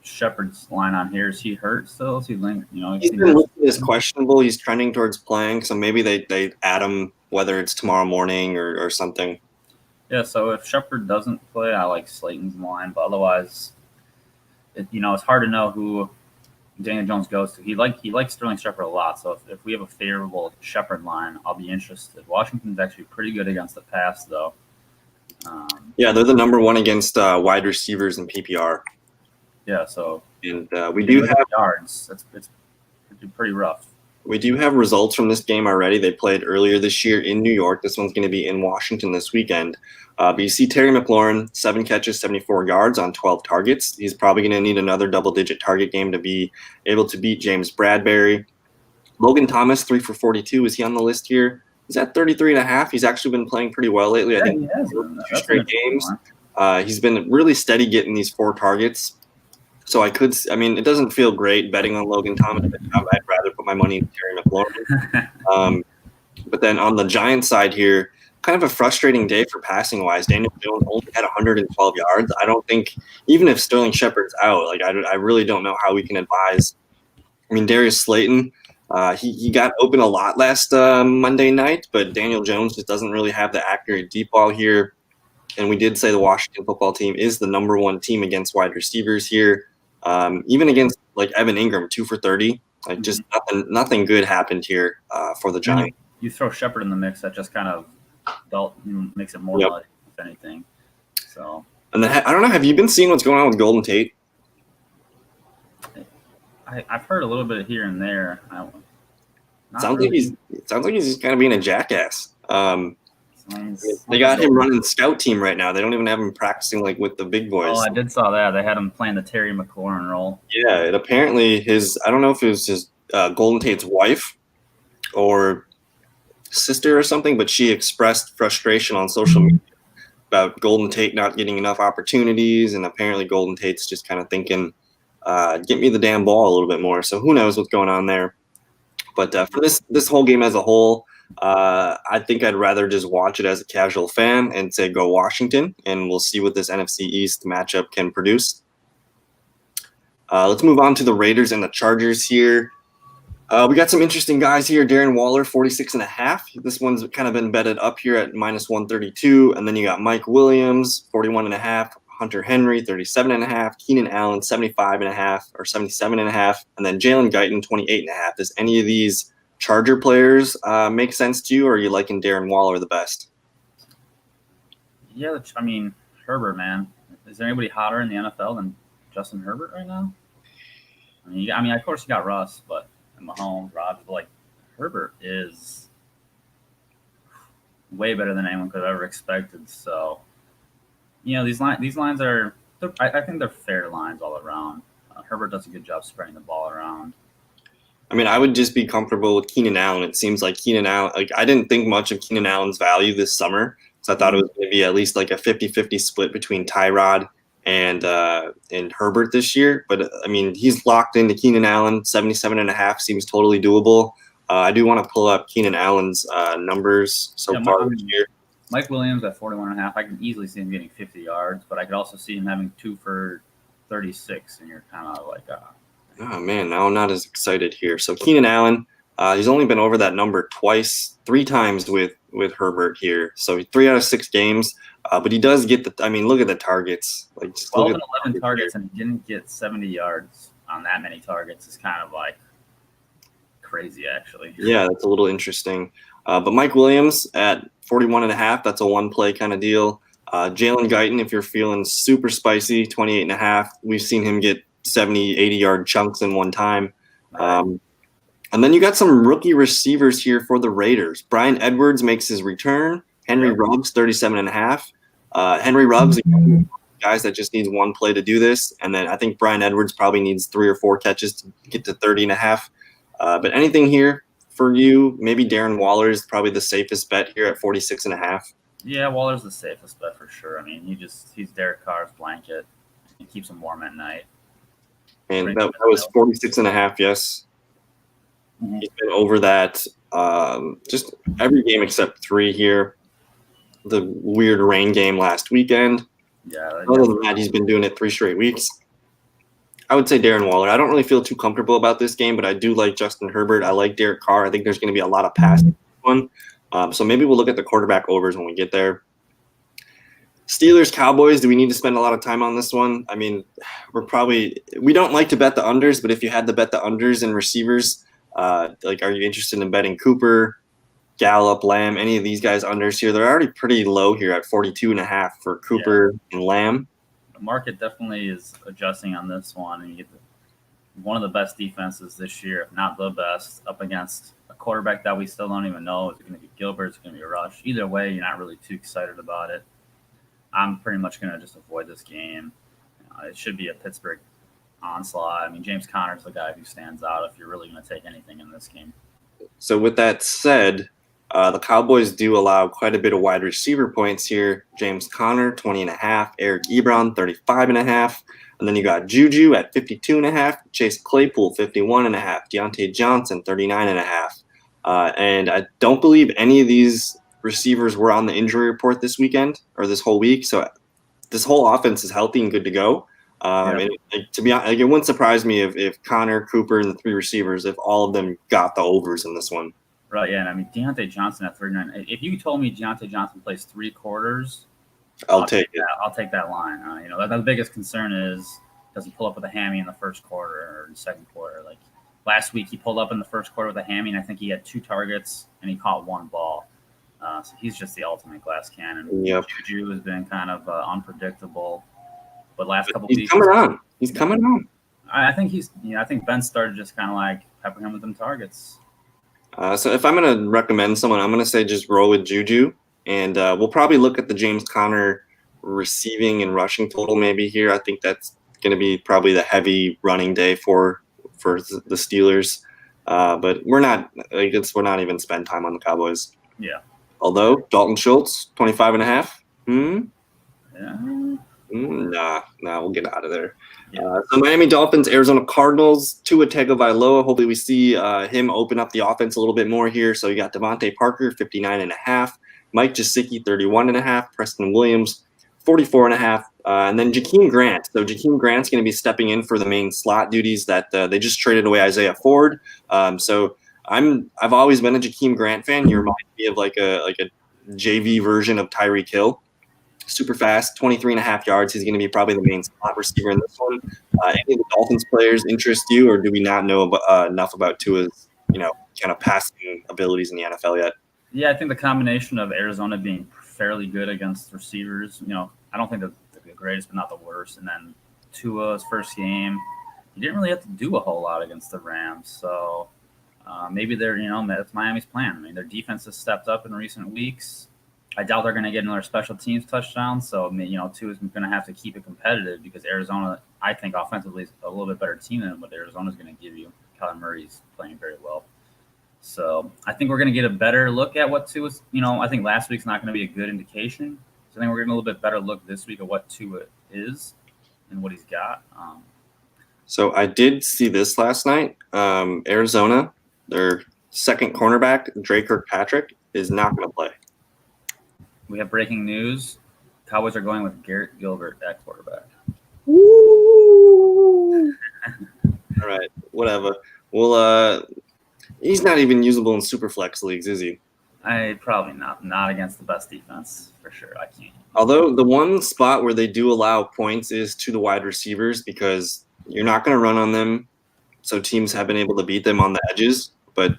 Shepard's line on here. Is he hurt still? Is he linked? He's been listed as questionable. He's trending towards playing, so maybe they add him whether it's tomorrow morning or something. Yeah, so if Shepard doesn't play, I like Slayton's line, but otherwise, it's hard to know who Daniel Jones goes to. He likes Sterling Shepard a lot, so if we have a favorable Shepard line, I'll be interested. Washington's actually pretty good against the pass, though. Yeah, they're the number one against wide receivers in PPR. Yeah, so and we do have yards. It's pretty rough. We do have results from this game already. They played earlier this year in New York. This one's going to be in Washington this weekend. But you see Terry McLaurin, 7 catches, 74 yards on 12 targets. He's probably going to need another double-digit target game to be able to beat James Bradbury. Logan Thomas, 3 for 42. Is he on the list here? He's at 33.5. He's actually been playing pretty well lately. I think he has. 2 straight games. He's been really steady getting these 4 targets. So it doesn't feel great betting on Logan Thomas. I'd rather put my money in Terry McLaurin. But then on the Giants side here, kind of a frustrating day for passing wise. Daniel Jones only had 112 yards. I don't think, even if Sterling Shepard's out, I really don't know how we can advise. I mean, Darius Slayton, he got open a lot last Monday night, but Daniel Jones just doesn't really have the accurate deep ball here. And we did say the Washington football team is the number 1 team against wide receivers here. Even against Evan Ingram, 2 for 30, just nothing good happened here for the Giants. You throw Shepard in the mix, that just kind of makes it more muddy, if anything. So, and then, I don't know. Have you been seeing what's going on with Golden Tate? I've heard a little bit here and there. Sounds like he's just kind of being a jackass. They got him running scout team right now. They don't even have him practicing with the big boys. Oh, I did saw that. They had him playing the Terry McLaurin role. Yeah, it apparently I don't know if it was his Golden Tate's wife or sister or something, but she expressed frustration on social media about Golden Tate not getting enough opportunities, and apparently Golden Tate's just kind of thinking, get me the damn ball a little bit more. So who knows what's going on there. But for this whole game as a whole, I think I'd rather just watch it as a casual fan and say go Washington, and we'll see what this NFC East matchup can produce. Let's move on to the Raiders and the Chargers here. We got some interesting guys here. Darren Waller, 46.5. This one's kind of been betted up here at -132. And then you got Mike Williams, 41.5. Hunter Henry, 37.5. Keenan Allen, 75.5 or 77.5. And then Jalen Guyton, 28.5. Does any of these Charger players make sense to you, or are you liking Darren Waller the best? Yeah, I mean, Herbert, man. Is there anybody hotter in the NFL than Justin Herbert right now? I mean, of course you got Russ, but Mahomes, Rodgers, but Herbert is way better than anyone could have ever expected. So, these lines are, I think they're fair lines all around. Herbert does a good job spreading the ball around. I mean, I would just be comfortable with Keenan Allen. It seems like Keenan Allen, I didn't think much of Keenan Allen's value this summer, so I thought it was going to be at least a 50-50 split between Tyrod and Herbert this year. But I mean, he's locked into Keenan Allen. 77.5 seems totally doable. I do want to pull up Keenan Allen's numbers far this year. Mike Williams at 41.5. I can easily see him getting 50 yards, but I could also see him having 2 for 36, and you're kind of oh man, now I'm not as excited here. So Keenan Allen, he's only been over that number 3 times with Herbert here. So 3 out of 6 games. But he does get look at the targets. 12 and 11 targets, and he didn't get 70 yards on that many targets. Is kind of crazy, actually. Yeah, that's a little interesting. But Mike Williams at 41.5, that's a one-play kind of deal. Jalen Guyton, if you're feeling super spicy, 28.5. We've seen him get 70, 80-yard chunks in one time. And then you got some rookie receivers here for the Raiders. Bryan Edwards makes his return. Henry Ruggs, 37.5. Henry Ruggs, guys that just needs one play to do this. And then I think Bryan Edwards probably needs 3 or 4 catches to get to 30.5. But anything here for you? Maybe Darren Waller is probably the safest bet here at 46.5. Yeah, Waller's the safest bet for sure. I mean, he's Derek Carr's blanket. He keeps him warm at night. And that was 46.5, yes. Mm-hmm. He's been over that just every game except 3 here. The weird rain game last weekend. Yeah. Other than that, he's been doing it 3 straight weeks. I would say Darren Waller. I don't really feel too comfortable about this game, but I do like Justin Herbert. I like Derek Carr. I think there's going to be a lot of passing in this one. So maybe we'll look at the quarterback overs when we get there. Steelers, Cowboys, do we need to spend a lot of time on this one? I mean, we don't like to bet the unders, but if you had to bet the unders and receivers, are you interested in betting Cooper, Gallup, Lamb, any of these guys unders here? They're already pretty low here at 42.5 for Cooper and Lamb. The market definitely is adjusting on this one, and you get one of the best defenses this year, if not the best, up against a quarterback that we still don't even know. Is it going to be Gilbert? Is it going to be Rush? Either way, you're not really too excited about it. I'm pretty much going to just avoid this game. It should be a Pittsburgh onslaught. I mean, James Conner's the guy who stands out if you're really going to take anything in this game. So with that said, the Cowboys do allow quite a bit of wide receiver points here. James Conner, 20.5. Eric Ebron, 35.5. And then you got Juju at 52.5. Chase Claypool, 51.5. Deante Johnson, 39.5. And I don't believe any of these receivers were on the injury report this weekend or this whole week. So this whole offense is healthy and good to go. And to be honest, it wouldn't surprise me if Connor, Cooper, and the 3 receivers, if all of them got the overs in this one. Right, yeah. And I mean, Deante Johnson at 39. If you told me Deante Johnson plays 3 quarters, I'll take it. I'll take that line. The biggest concern is, does he pull up with a hammy in the first quarter or the second quarter? Like last week, he pulled up in the first quarter with a hammy, and I think he had 2 targets and he caught 1 ball. So he's just the ultimate glass cannon. Yep. Juju has been kind of unpredictable, but last couple weeks he's coming on. I think I think Ben started just kind of like peppering him with them targets. So if I'm going to recommend someone, I'm going to say just roll with Juju, and we'll probably look at the James Conner receiving and rushing total maybe here. I think that's going to be probably the heavy running day for the Steelers, but we're not even spend time on the Cowboys. Yeah. Although Dalton Schultz, 25.5. Nah, we'll get out of there. Yeah. So Miami Dolphins, Arizona Cardinals, Tua Tagovailoa. Hopefully we see him open up the offense a little bit more here. So you got Devontae Parker, 59.5. Mike Gesicki, 31.5. Preston Williams, 44.5. And then Jakeem Grant. So Jakeem Grant's going to be stepping in for the main slot duties that they just traded away Isaiah Ford. So I've always been a Jakeem Grant fan. He reminds me of like a JV version of Tyreek Hill. Super fast, 23.5 yards. He's going to be probably the main slot receiver in this one. Any of the Dolphins players interest you, or do we not know enough about Tua's, kind of passing abilities in the NFL yet? Yeah, I think the combination of Arizona being fairly good against receivers, I don't think they're the greatest, but not the worst. And then Tua's first game, he didn't really have to do a whole lot against the Rams. So maybe that's Miami's plan. I mean, their defense has stepped up in recent weeks. I doubt they're going to get another special teams touchdown. So, Tua is going to have to keep it competitive because Arizona, I think, offensively is a little bit better team than what Arizona's going to give you. Kyler Murray's playing very well. So, I think we're going to get a better look at what Tua's, I think last week's not going to be a good indication. So, I think we're getting a little bit better look this week at what Tua is and what he's got. So, I did see this last night. Arizona, their second cornerback, Dre Kirkpatrick, is not going to play. We have breaking news. Cowboys are going with Garrett Gilbert at quarterback. Woo! All right, whatever. Well, he's not even usable in super flex leagues, is he? Probably not. Not against the best defense, for sure. I can't. Although the one spot where they do allow points is to the wide receivers because you're not going to run on them, so teams have been able to beat them on the edges, but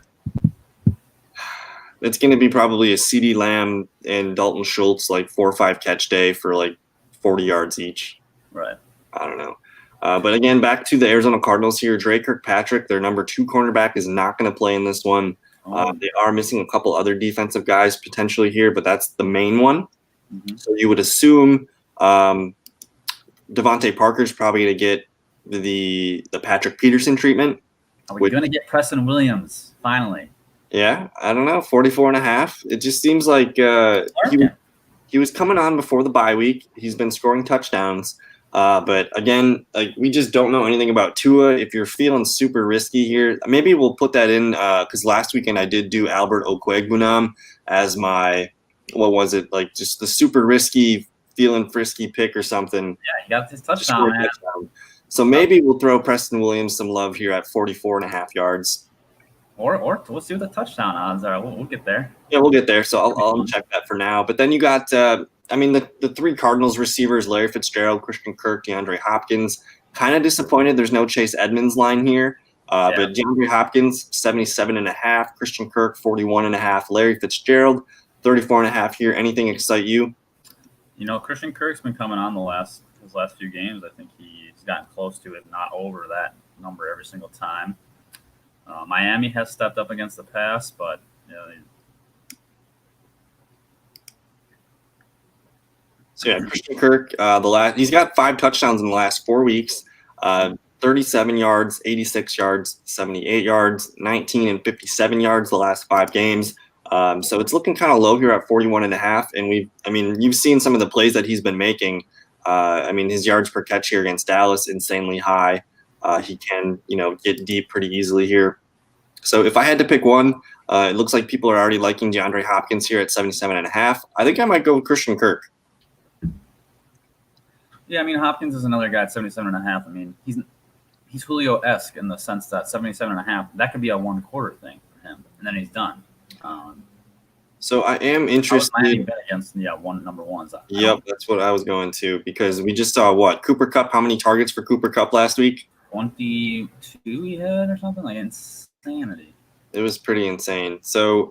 it's going to be probably a CeeDee Lamb and Dalton Schultz, like 4 or 5 catch day for like 40 yards each. Right. I don't know. But again, back to the Arizona Cardinals here. Dre Kirkpatrick, their number 2 cornerback, is not going to play in this one. They are missing a couple other defensive guys potentially here, but that's the main one. Mm-hmm. So you would assume Devontae Parker's probably going to get the Patrick Peterson treatment. Are we going to get Preston Williams finally? Yeah, I don't know, 44.5. It just seems like he was coming on before the bye week. He's been scoring touchdowns. But again, we just don't know anything about Tua. If you're feeling super risky here, maybe we'll put that in because last weekend I did do Albert Okwuegbunam as my, what was it, like just the super risky, feeling frisky pick or something. Yeah, he got his touchdown. So maybe we'll throw Preston Williams some love here at 44.5 yards. Or we'll see what the touchdown odds are. We'll get there. Yeah, we'll get there. So I'll check that for now. But then you got, the 3 Cardinals receivers, Larry Fitzgerald, Christian Kirk, DeAndre Hopkins. Kind of disappointed there's no Chase Edmonds line here. But DeAndre Hopkins, 77.5. Christian Kirk, 41.5. Larry Fitzgerald, 34.5 here. Anything excite you? Christian Kirk's been coming on his last few games. I think he's gotten close to it, not over that number every single time. Miami has stepped up against the pass, but Christian Kirk, he's got 5 touchdowns in the last 4 weeks, 37 yards, 86 yards, 78 yards, 19 and 57 yards the last 5 games. So it's looking kind of low here at 41.5. And you've seen some of the plays that he's been making. His yards per catch here against Dallas, insanely high. He can, get deep pretty easily here. So if I had to pick one, it looks like people are already liking DeAndre Hopkins here at 77.5. I think I might go with Christian Kirk. Yeah, Hopkins is another guy at 77.5. He's Julio-esque in the sense that 77.5, that could be a 1/4 thing for him, and then he's done. So I am interested against number ones. Yep, that's what I was going to, because we just saw Cooper Kupp. How many targets for Cooper Kupp last week? 22 he had or something, like insanity. It was pretty insane. So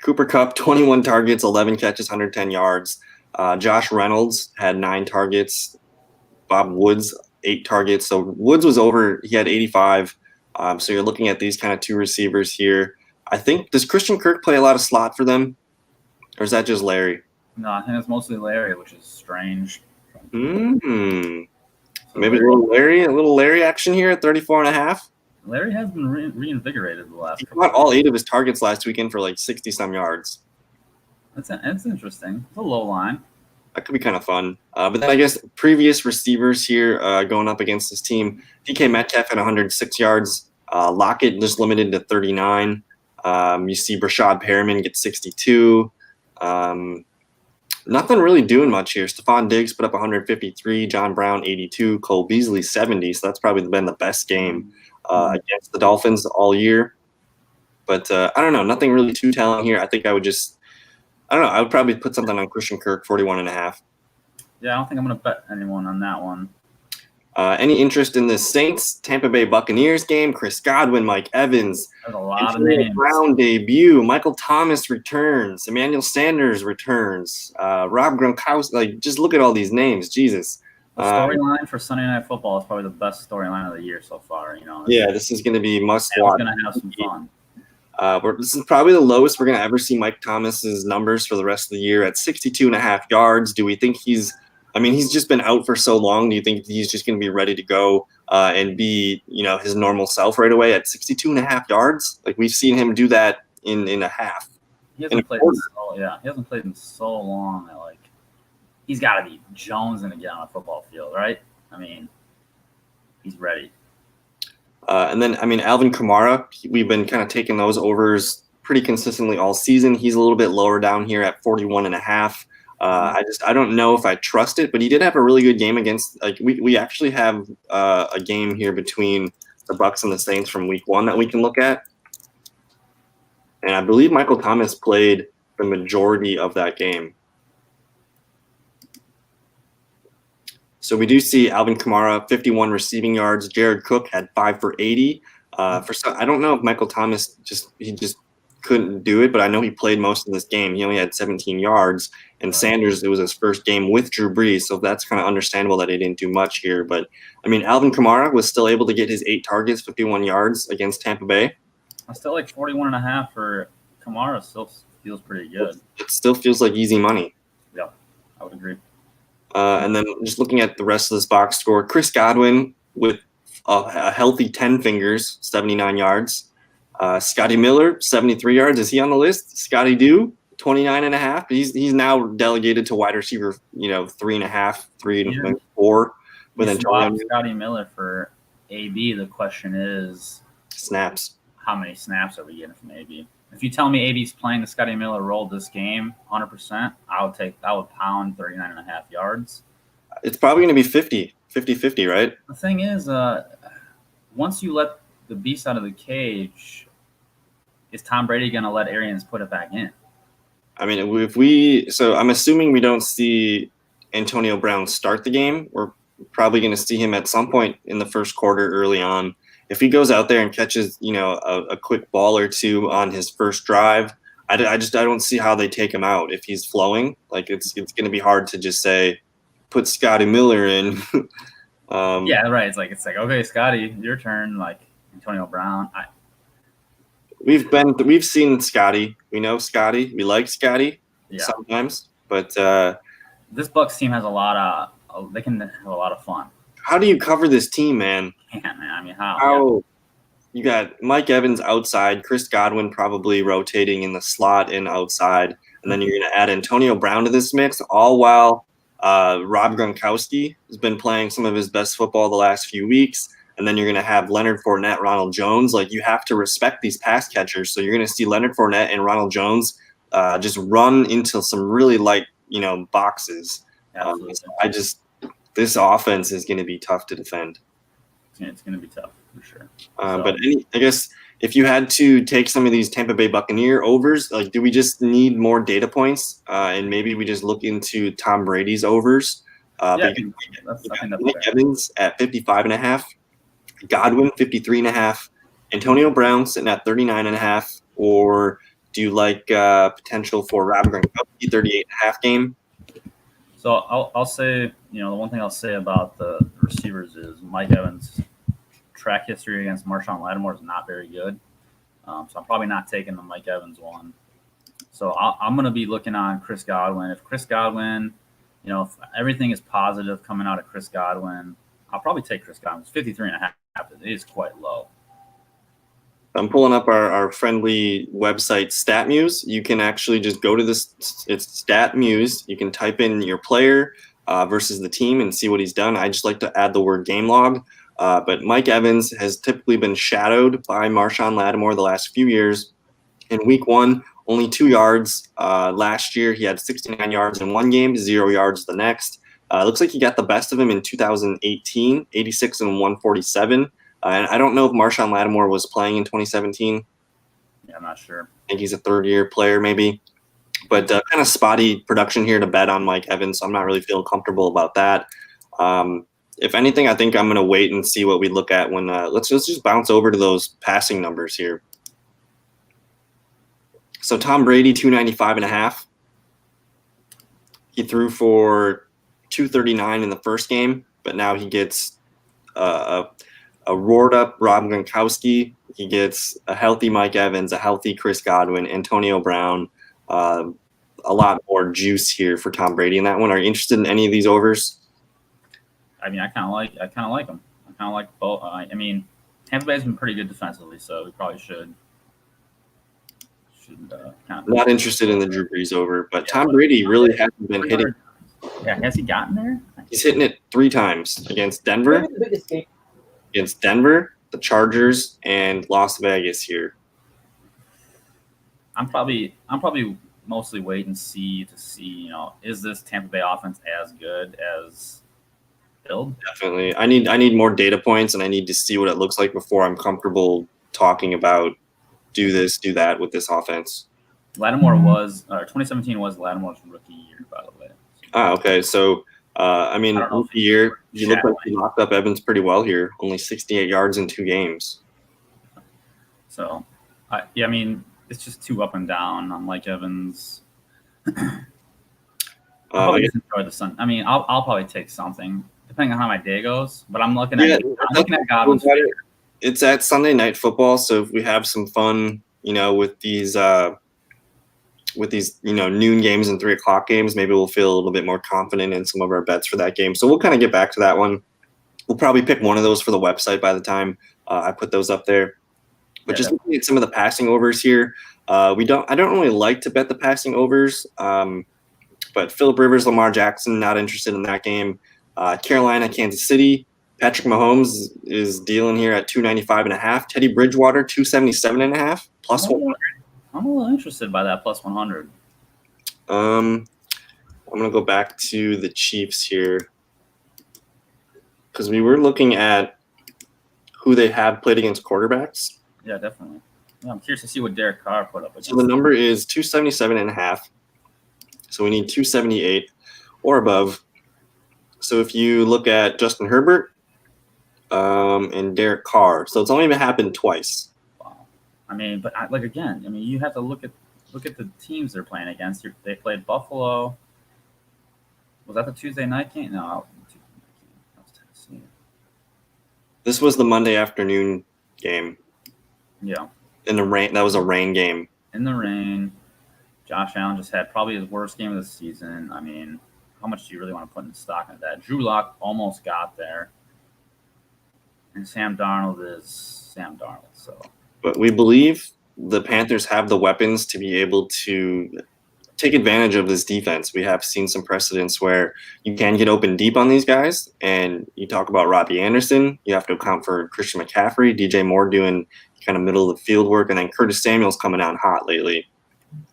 Cooper Kupp, 21 targets, 11 catches, 110 yards. Josh Reynolds had 9 targets. Bob Woods, 8 targets. So Woods was over. He had 85. So you're looking at these kind of 2 receivers here. I think, does Christian Kirk play a lot of slot for them? Or is that just Larry? No, I think it's mostly Larry, which is strange. So maybe a little Larry action here at 34.5. Larry has been reinvigorated the last couple. He got all 8 of his targets last weekend for like 60-some yards. That's interesting. It's a low line. That could be kind of fun. But then I guess previous receivers here going up against this team. DK Metcalf had 106 yards. Lockett just limited to 39. You see Brashad Perriman get 62. Nothing really doing much here. Stephon Diggs put up 153. John Brown, 82. Cole Beasley, 70. So that's probably been the best game against the Dolphins all year. But I don't know. Nothing really too telling here. I think I would probably put something on Christian Kirk, 41.5. Yeah, I don't think I'm going to bet anyone on that one. Any interest in the Saints Tampa Bay Buccaneers game? Chris Godwin, Mike Evans, there's a lot of names. Brown debut. Michael Thomas returns. Emmanuel Sanders returns. Rob Gronkowski. Just look at all these names. Jesus. The storyline for Sunday Night Football is probably the best storyline of the year so far. This is going to be must watch. We're going to have some fun. This is probably the lowest we're going to ever see Mike Thomas's numbers for the rest of the year at 62.5 yards. Do we think he's just been out for so long. Do you think he's just going to be ready to go and be, his normal self right away at 62.5 yards? Like, we've seen him do that in a half. He hasn't played in so long that, he's got to be jonesing to get on a football field, right? He's ready. And then, Alvin Kamara, we've been kind of taking those overs pretty consistently all season. He's a little bit lower down here at 41.5. I don't know if I trust it, but he did have a really good game against. We actually have a game here between the Bucs and the Saints from Week 1 that we can look at, and I believe Michael Thomas played the majority of that game. So we do see Alvin Kamara 51 receiving yards. Jared Cook had 5 for 80. I don't know if Michael Thomas just couldn't do it, but I know he played most of this game. He only had 17 yards. And Sanders, it was his first game with Drew Brees, so that's kind of understandable that he didn't do much here. But, I mean, Alvin Kamara was still able to get his 8 targets, 51 yards against Tampa Bay. I still like 41.5 for Kamara. Still feels pretty good. It still feels like easy money. Yeah, I would agree. And then just looking at the rest of this box score, Chris Godwin with a healthy 10 fingers, 79 yards. Scotty Miller, 73 yards. Is he on the list? Scotty Dew, 29.5. He's now delegated to wide receiver, 3.5, 3 and 4. With Antonio Scotty Miller for AB. The question is snaps. How many snaps are we getting from AB? If you tell me AB's playing the Scotty Miller role this game, 100%, I would pound 39.5 yards. It's probably going to be 50-50, right? The thing is, once you let the beast out of the cage, is Tom Brady going to let Arians put it back in? I mean, so I'm assuming we don't see Antonio Brown start the game. We're probably going to see him at some point in the first quarter early on. If he goes out there and catches, a quick ball or two on his first drive, I don't see how they take him out if he's flowing. Like it's going to be hard to just say, put Scotty Miller in. Yeah, right. It's like okay, Scotty, your turn. Like Antonio Brown. We've seen Scotty. We know Scotty. We like Scotty sometimes, but this Bucs team has they can have a lot of fun. How do you cover this team, man? Man, I mean, how? How you got Mike Evans outside, Chris Godwin probably rotating in the slot and outside, and then you're going to add Antonio Brown to this mix, all while Rob Gronkowski has been playing some of his best football the last few weeks. And then you're going to have Leonard Fournette, Ronald Jones. Like, you have to respect these pass catchers. So you're going to see Leonard Fournette and Ronald Jones just run into some really light, boxes. This offense is going to be tough to defend. It's going to be tough for sure. But I guess if you had to take some of these Tampa Bay Buccaneer overs, like, do we just need more data points? And maybe we just look into Tom Brady's overs. Mike Evans at 55.5. Godwin 53.5, Antonio Brown sitting at 39.5, or do you like potential for Rob Gronkowski 38.5 game? So I'll say, the one thing I'll say about the receivers is Mike Evans' track history against Marshawn Lattimore is not very good. So I'm probably not taking the Mike Evans one. So I'm going to be looking on Chris Godwin. If Chris Godwin, if everything is positive coming out of Chris Godwin, I'll probably take Chris Godwin. It's 53.5. It is quite low. I'm pulling up our friendly website, StatMuse. You can actually just go to this. It's StatMuse. You can type in your player versus the team and see what he's done. I just like to add the word game log. But Mike Evans has typically been shadowed by Marshawn Lattimore the last few years. In week 1, only 2 yards. Last year, he had 69 yards in one game, 0 yards the next. Looks like he got the best of him in 2018, 86 and 147. And I don't know if Marshawn Lattimore was playing in 2017. Yeah, I'm not sure. I think he's a third-year player maybe. But kind of spotty production here to bet on Mike Evans, so I'm not really feeling comfortable about that. If anything, I think I'm going to wait and see what we look at when let's just bounce over to those passing numbers here. So Tom Brady, 295.5. He threw for 239 in the first game, but now he gets a roared up Rob Gronkowski. He gets a healthy Mike Evans, a healthy Chris Godwin, Antonio Brown. A lot more juice here for Tom Brady in that one. Are you interested in any of these overs? I mean, I kind of like them. I kind of like both. I mean, Tampa Bay's been pretty good defensively, so we probably should. Not interested in the Drew Brees over, but Tom Brady really hasn't been hitting. Yeah, has he gotten there? He's hitting it 3 times against Denver, the Chargers, and Las Vegas here. I'm probably mostly wait and see to see, is this Tampa Bay offense as good as billed? Definitely. I need more data points, and I need to see what it looks like before I'm comfortable talking about do this, do that with this offense. Lattimore 2017 was Lattimore's rookie year, by the way. Okay. So, rookie year, you look like he locked up Evans pretty well here. Only 68 yards in 2 games. So, it's just too up and down on Mike Evans. I I'll just enjoy the sun. I mean, I'll probably take something depending on how my day goes. But I'm looking at Godwin's. It's at Sunday Night Football, so if we have some fun, with these noon games and 3:00 games, maybe we'll feel a little bit more confident in some of our bets for that game. So we'll kind of get back to that one. We'll probably pick one of those for the website by the time I put those up there. But just looking at some of the passing overs here, I don't really like to bet the passing overs. But Phillip Rivers, Lamar Jackson, not interested in that game. Carolina, Kansas City. Patrick Mahomes is dealing here at 295.5. Teddy Bridgewater, 277.5 plus 100. I'm a little interested by that plus 100. I'm gonna go back to the Chiefs here because we were looking at who they have played against quarterbacks. Yeah, definitely. Yeah, I'm curious to see what Derek Carr put up against. So the number is 277.5. So we need 278 or above. So if you look at Justin Herbert and Derek Carr, so it's only happened twice. Wow. I mean, but you have to look at the teams they're playing against. They played Buffalo. Was that the Tuesday night game? No, that was Tennessee. This was the Monday afternoon game. Yeah. In the rain, that was a rain game. In the rain. Josh Allen just had probably his worst game of the season. I mean, how much do you really want to put in stock into that? Drew Lock almost got there. And Sam Darnold is Sam Darnold. So, but we believe the Panthers have the weapons to be able to take advantage of this defense. We have seen some precedents where you can get open deep on these guys. And you talk about Robbie Anderson. You have to account for Christian McCaffrey, DJ Moore doing kind of middle of the field work, and then Curtis Samuel's coming out hot lately.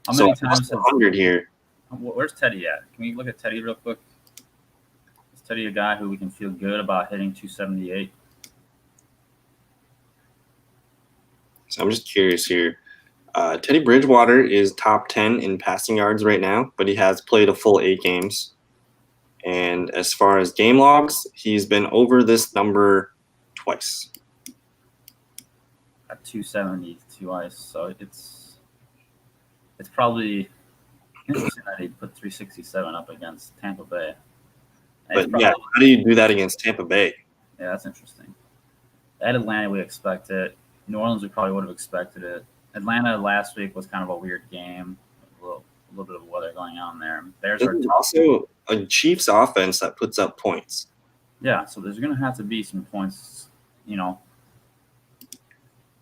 How many times 100 here? Where's Teddy at? Can we look at Teddy real quick? Is Teddy a guy who we can feel good about hitting 278? So I'm just curious here. Teddy Bridgewater is top 10 in passing yards right now, but he has played a full 8 games. And as far as game logs, he's been over this number twice. At 270 twice, so it's probably interesting that he put 367 up against Tampa Bay. But how do you do that against Tampa Bay? Yeah, that's interesting. At Atlanta, we expect it. New Orleans, we probably would have expected it. Atlanta last week was kind of a weird game. A little bit of weather going on there. There's also a Chiefs offense that puts up points. Yeah, so there's going to have to be some points,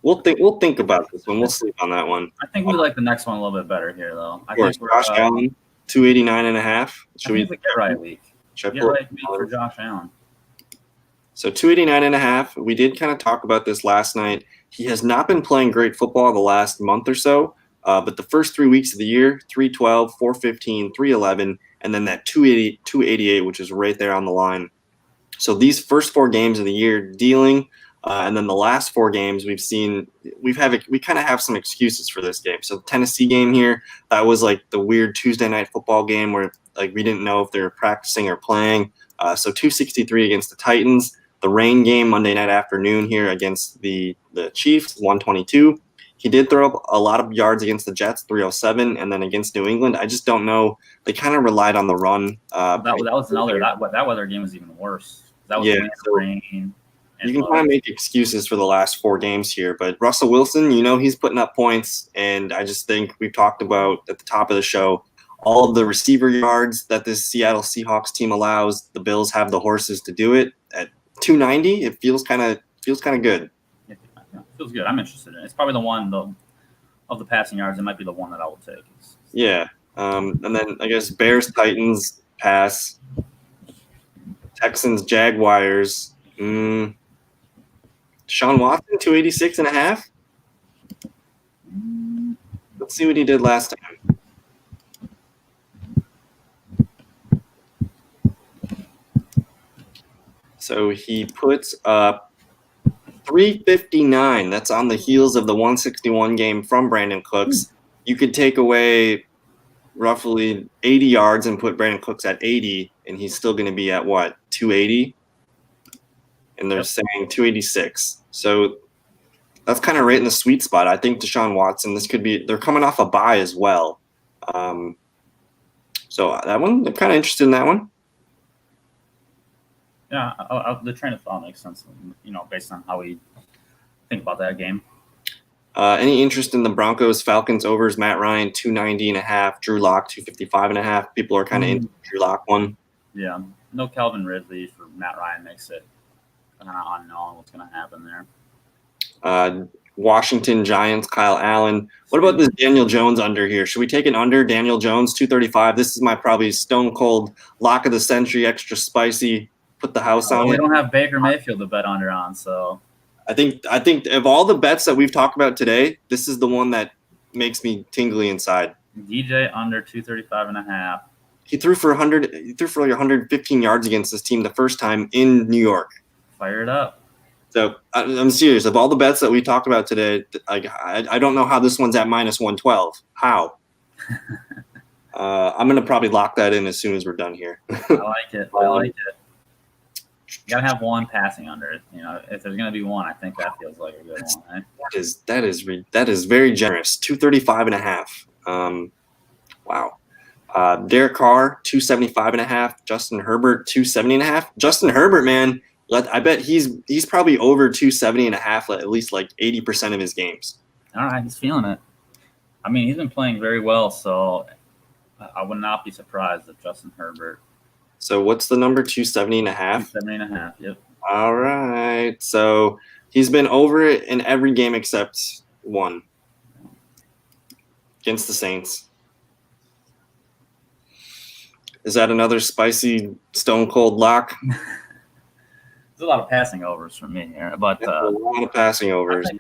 We'll think about this one. We'll sleep on that one. I think we like the next one a little bit better here, though. I think Josh Allen, 289.5. Should we get right week? Get right week for Josh Allen. So 289.5. We did kind of talk about this last night. He has not been playing great football the last month or so, but the first 3 weeks of the year, 312, 415, 311, and then that 288, which is right there on the line. So these first 4 games of the year dealing. And then the last 4 games we kind of have some excuses for this game. So the Tennessee game here, that was like the weird Tuesday night football game where like we didn't know if they were practicing or playing. So 263 against the Titans. The rain game Monday night afternoon here against the Chiefs, 122. He did throw up a lot of yards against the Jets, 307, and then against New England. I just don't know. They kind of relied on the run. That weather game was even worse. That was rain. You can kind of make excuses for the last 4 games here, but Russell Wilson, he's putting up points, and I just think we've talked about at the top of the show all of the receiver yards that this Seattle Seahawks team allows. The Bills have the horses to do it at 290. It feels kind of good. Yeah, feels good. I'm interested in it. It's probably the one of the passing yards. It might be the one that I will take. Yeah, and then I guess Bears Titans pass, Texans Jaguars. Sean Watson, 286.5. Let's see what he did last time. So he puts up 359. That's on the heels of the 161 game from Brandon Cooks. You could take away roughly 80 yards and put Brandon Cooks at 80, and he's still going to be at what, 280? And they're saying 286. So That's kind of right in the sweet spot. I think Deshaun Watson, they're coming off a bye as well. So that one, I'm kind of interested in that one. Yeah, the train of thought makes sense, based on how we think about that game. Any interest in the Broncos Falcons overs? Matt Ryan 290.5, Drew Lock 255.5. People are kind of into the Drew Lock one. Yeah, no Calvin Ridley for Matt Ryan makes it kind of unknown what's going to happen there. Washington Giants, Kyle Allen. What about this Daniel Jones under here? Should we take an under? Daniel Jones 235. This is my probably stone cold lock of the century, extra spicy. Put the house on. We don't have Baker Mayfield to bet under on, so. I think of all the bets that we've talked about today, this is the one that makes me tingly inside. DJ under 235.5. He threw for 100. He threw for like 115 yards against this team the first time in New York. Fire it up. So I'm serious. Of all the bets that we talked about today, I don't know how this one's at minus 112. How? I'm gonna probably lock that in as soon as we're done here. I like it. You gotta have one passing under it. If there's gonna be one, I think that feels like a good one. Right? That is very generous. 235.5. Wow. Derek Carr 275.5. Justin Herbert 270.5. Justin Herbert, man, I bet he's probably over 270.5 at least like 80% of his games. All right, he's feeling it. I mean, he's been playing very well, so I would not be surprised if Justin Herbert. So what's the number? 270.5? 270.5, yep. All right. So he's been over it in every game except one against the Saints. Is that another spicy stone cold lock? There's a lot of passing overs for me here, but a lot of passing overs.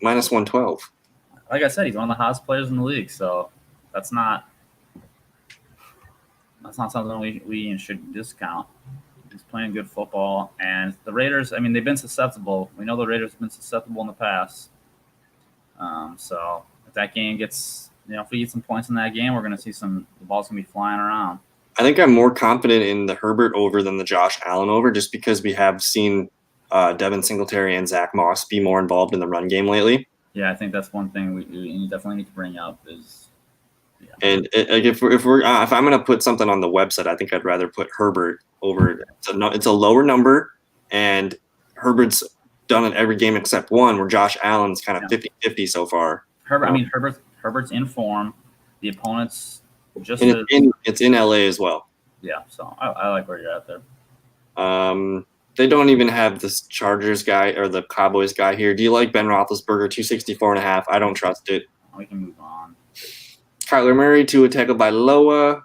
Minus 112. Like I said, he's one of the hottest players in the league, so that's not something we should discount. He's playing good football, and the Raiders. I mean, they've been susceptible. We know the Raiders have been susceptible in the past. So if that game gets, if we get some points in that game, we're going to see the ball's going to be flying around. I think I'm more confident in the Herbert over than the Josh Allen over, just because we have seen Devin Singletary and Zack Moss be more involved in the run game lately. Yeah, I think that's one thing we definitely need to bring up is. Yeah. And if I'm going to put something on the website, I think I'd rather put Herbert over. It's a lower number, and Herbert's done it every game except one, where Josh Allen's kind of 50-50 so far. Herbert's in form. The opponent's just it's in LA as well. Yeah, so I like where you're at there. They don't even have this Chargers guy or the Cowboys guy here. Do you like Ben Roethlisberger 264.5? I don't trust it. We can move on. Kyler Murray to a tackle by Loa.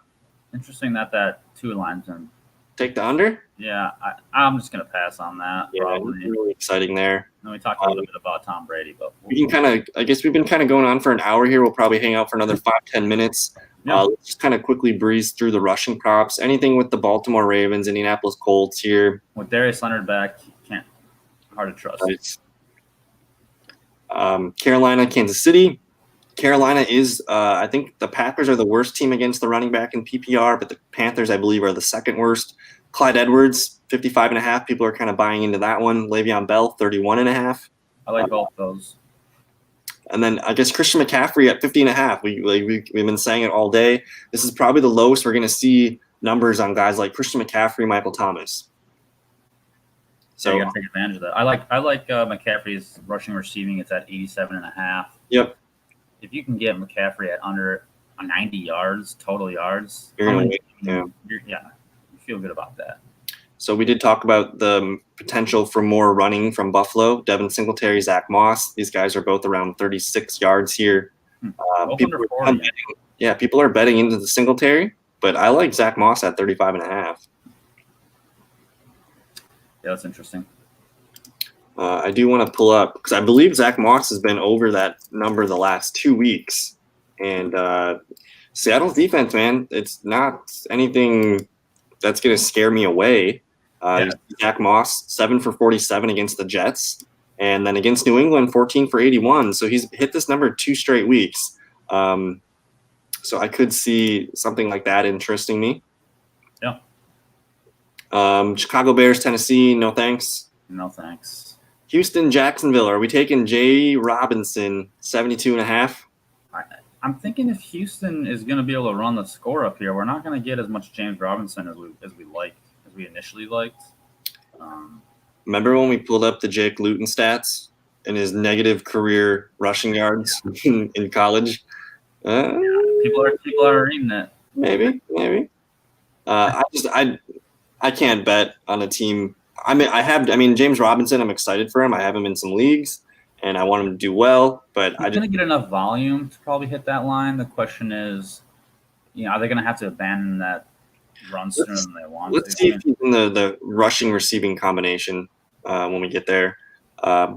Interesting that two linesmen. Take the under? Yeah, I'm just going to pass on that. Yeah, probably. Really exciting there. And we talked a little bit about Tom Brady, but we can I guess we've been kind of going on for an hour here. We'll probably hang out for another 5-10 minutes. Yeah. Let's just kind of quickly breeze through the rushing props. Anything with the Baltimore Ravens, Indianapolis Colts here. With Darius Leonard back, hard to trust. Right. Carolina, Kansas City. Carolina is, I think the Packers are the worst team against the running back in PPR, but the Panthers, I believe, are the second worst. Clyde Edwards, 55.5. People are kind of buying into that one. Le'Veon Bell, 31.5. I like both those. And then I guess Christian McCaffrey at 50.5. We've been saying it all day. This is probably the lowest we're going to see numbers on guys like Christian McCaffrey, Michael Thomas. So you got to take advantage of that. I like McCaffrey's rushing receiving. It's at 87.5. Yep. If you can get McCaffrey at under 90 yards, total yards, you feel good about that. So we did talk about the potential for more running from Buffalo. Devin Singletary, Zack Moss. These guys are both around 36 yards here. People are betting into the Singletary, but I like Zack Moss at 35.5. Yeah, that's interesting. I do want to pull up because I believe Zack Moss has been over that number the last 2 weeks. And Seattle's defense, man, it's not anything that's going to scare me away. Zack Moss, 7 for 47 against the Jets. And then against New England, 14 for 81. So he's hit this number 2 straight weeks. So I could see something like that interesting me. Yeah. Chicago Bears, Tennessee, no thanks. No thanks. Houston, Jacksonville. Are we taking J. Robinson, 72.5? I'm thinking if Houston is going to be able to run the score up here, we're not going to get as much James Robinson as we initially liked. Remember when we pulled up the Jake Luton stats and his negative career rushing yards in college? People are reading it. Maybe. I can't bet on a team. James Robinson, I'm excited for him. I have him in some leagues, and I want him to do well. But he's going to get enough volume to probably hit that line. The question is, are they going to have to abandon that run sooner than they want? Let's see if he's in the rushing receiving combination when we get there.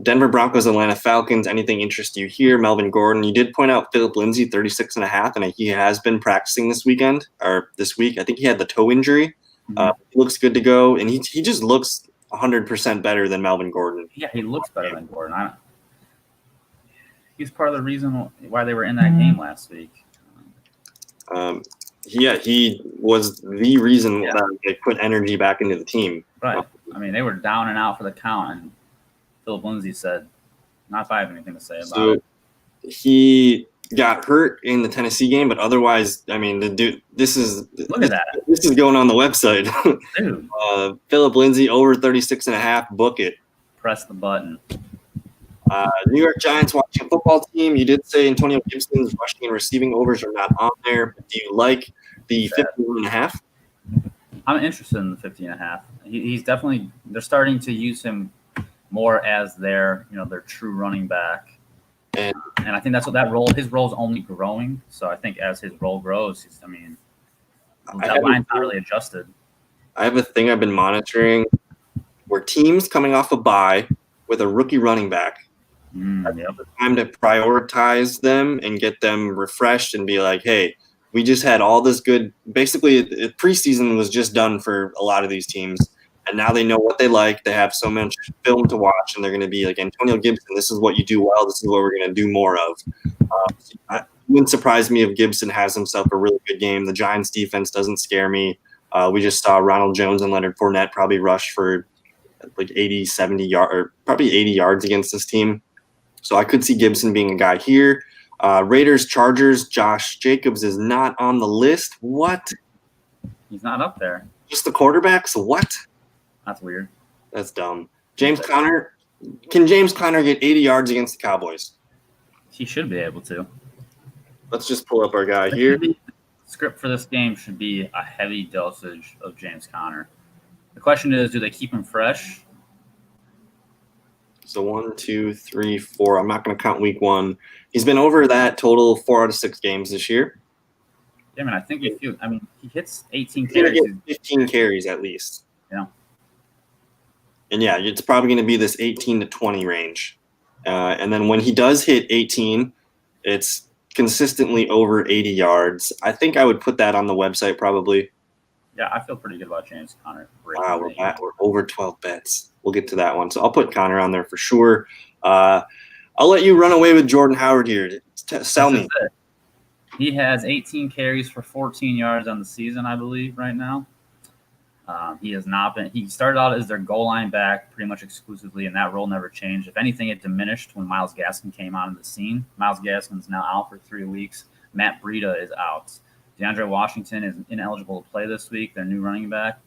Denver Broncos, Atlanta Falcons. Anything interest you here? Melvin Gordon. You did point out Philip Lindsay, 36.5, and he has been practicing this week. I think he had the toe injury. He looks good to go, and he just looks 100% better than Melvin Gordon. Yeah, he looks better than Gordon. He's part of the reason why they were in that game last week. He was the reason that they put energy back into the team. Right. They were down and out for the count, and Philip Lindsay said, not if I have anything to say about it. He got hurt in the Tennessee game, but otherwise, the dude, look at that. This is going on the website. Dude. Philip Lindsay over 36.5. Book it. Press the button. New York Giants watching football team. You did say Antonio Gibson's rushing and receiving overs are not on there. Do you like the 15.5? I'm interested in the 15.5. He's definitely. They're starting to use him more as their true running back. And I think that's what his role is only growing. So I think as his role grows, that line's not really adjusted. I have a thing I've been monitoring where teams coming off a bye with a rookie running back, time to prioritize them and get them refreshed and be like, hey, we just had all this good. Basically, preseason was just done for a lot of these teams. And now they know what they like. They have so much film to watch, and they're going to be like, Antonio Gibson, this is what you do well. This is what we're going to do more of. It wouldn't surprise me if Gibson has himself a really good game. The Giants' defense doesn't scare me. We just saw Ronald Jones and Leonard Fournette probably rush for like 80, 70 yards, or probably 80 yards against this team. So I could see Gibson being a guy here. Raiders, Chargers, Josh Jacobs is not on the list. What? He's not up there. Just the quarterbacks? What? That's weird. That's dumb. James Conner. Can James Conner get 80 yards against the Cowboys? He should be able to. Let's just pull up our guy here. The script for this game should be a heavy dosage of James Conner. The question is, do they keep him fresh? So 1, 2, 3, 4. I'm not going to count week 1. He's been over that total 4 out of 6 games this year. Yeah, I think he hits 18 He's going carries. to get 15 carries at least. Yeah. And it's probably going to be this 18 to 20 range. And then when he does hit 18, it's consistently over 80 yards. I think I would put that on the website probably. Yeah, I feel pretty good about James Conner. Wow, we're over 12 bets. We'll get to that one. So I'll put Conner on there for sure. I'll let you run away with Jordan Howard here. Sell me. He has 18 carries for 14 yards on the season, I believe, right now. He has not been. He started out as their goal line back pretty much exclusively, and that role never changed. If anything, it diminished when Myles Gaskin came onto the scene. Myles Gaskin's now out for 3 weeks. Matt Breida is out. DeAndre Washington is ineligible to play this week, their new running back.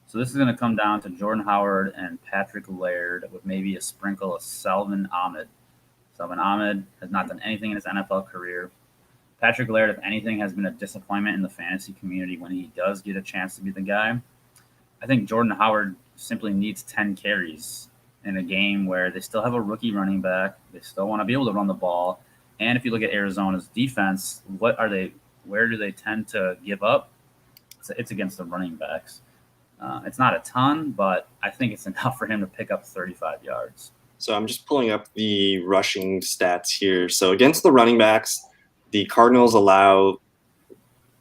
So this is going to come down to Jordan Howard and Patrick Laird with maybe a sprinkle of Salvon Ahmed. Salvon Ahmed has not done anything in his NFL career. Patrick Laird, if anything, has been a disappointment in the fantasy community when he does get a chance to be the guy. I think Jordan Howard simply needs 10 carries in a game where they still have a rookie running back. They still want to be able to run the ball. And if you look at Arizona's defense, where do they tend to give up? It's against the running backs. It's not a ton, but I think it's enough for him to pick up 35 yards. So I'm just pulling up the rushing stats here. So against the running backs, the Cardinals allow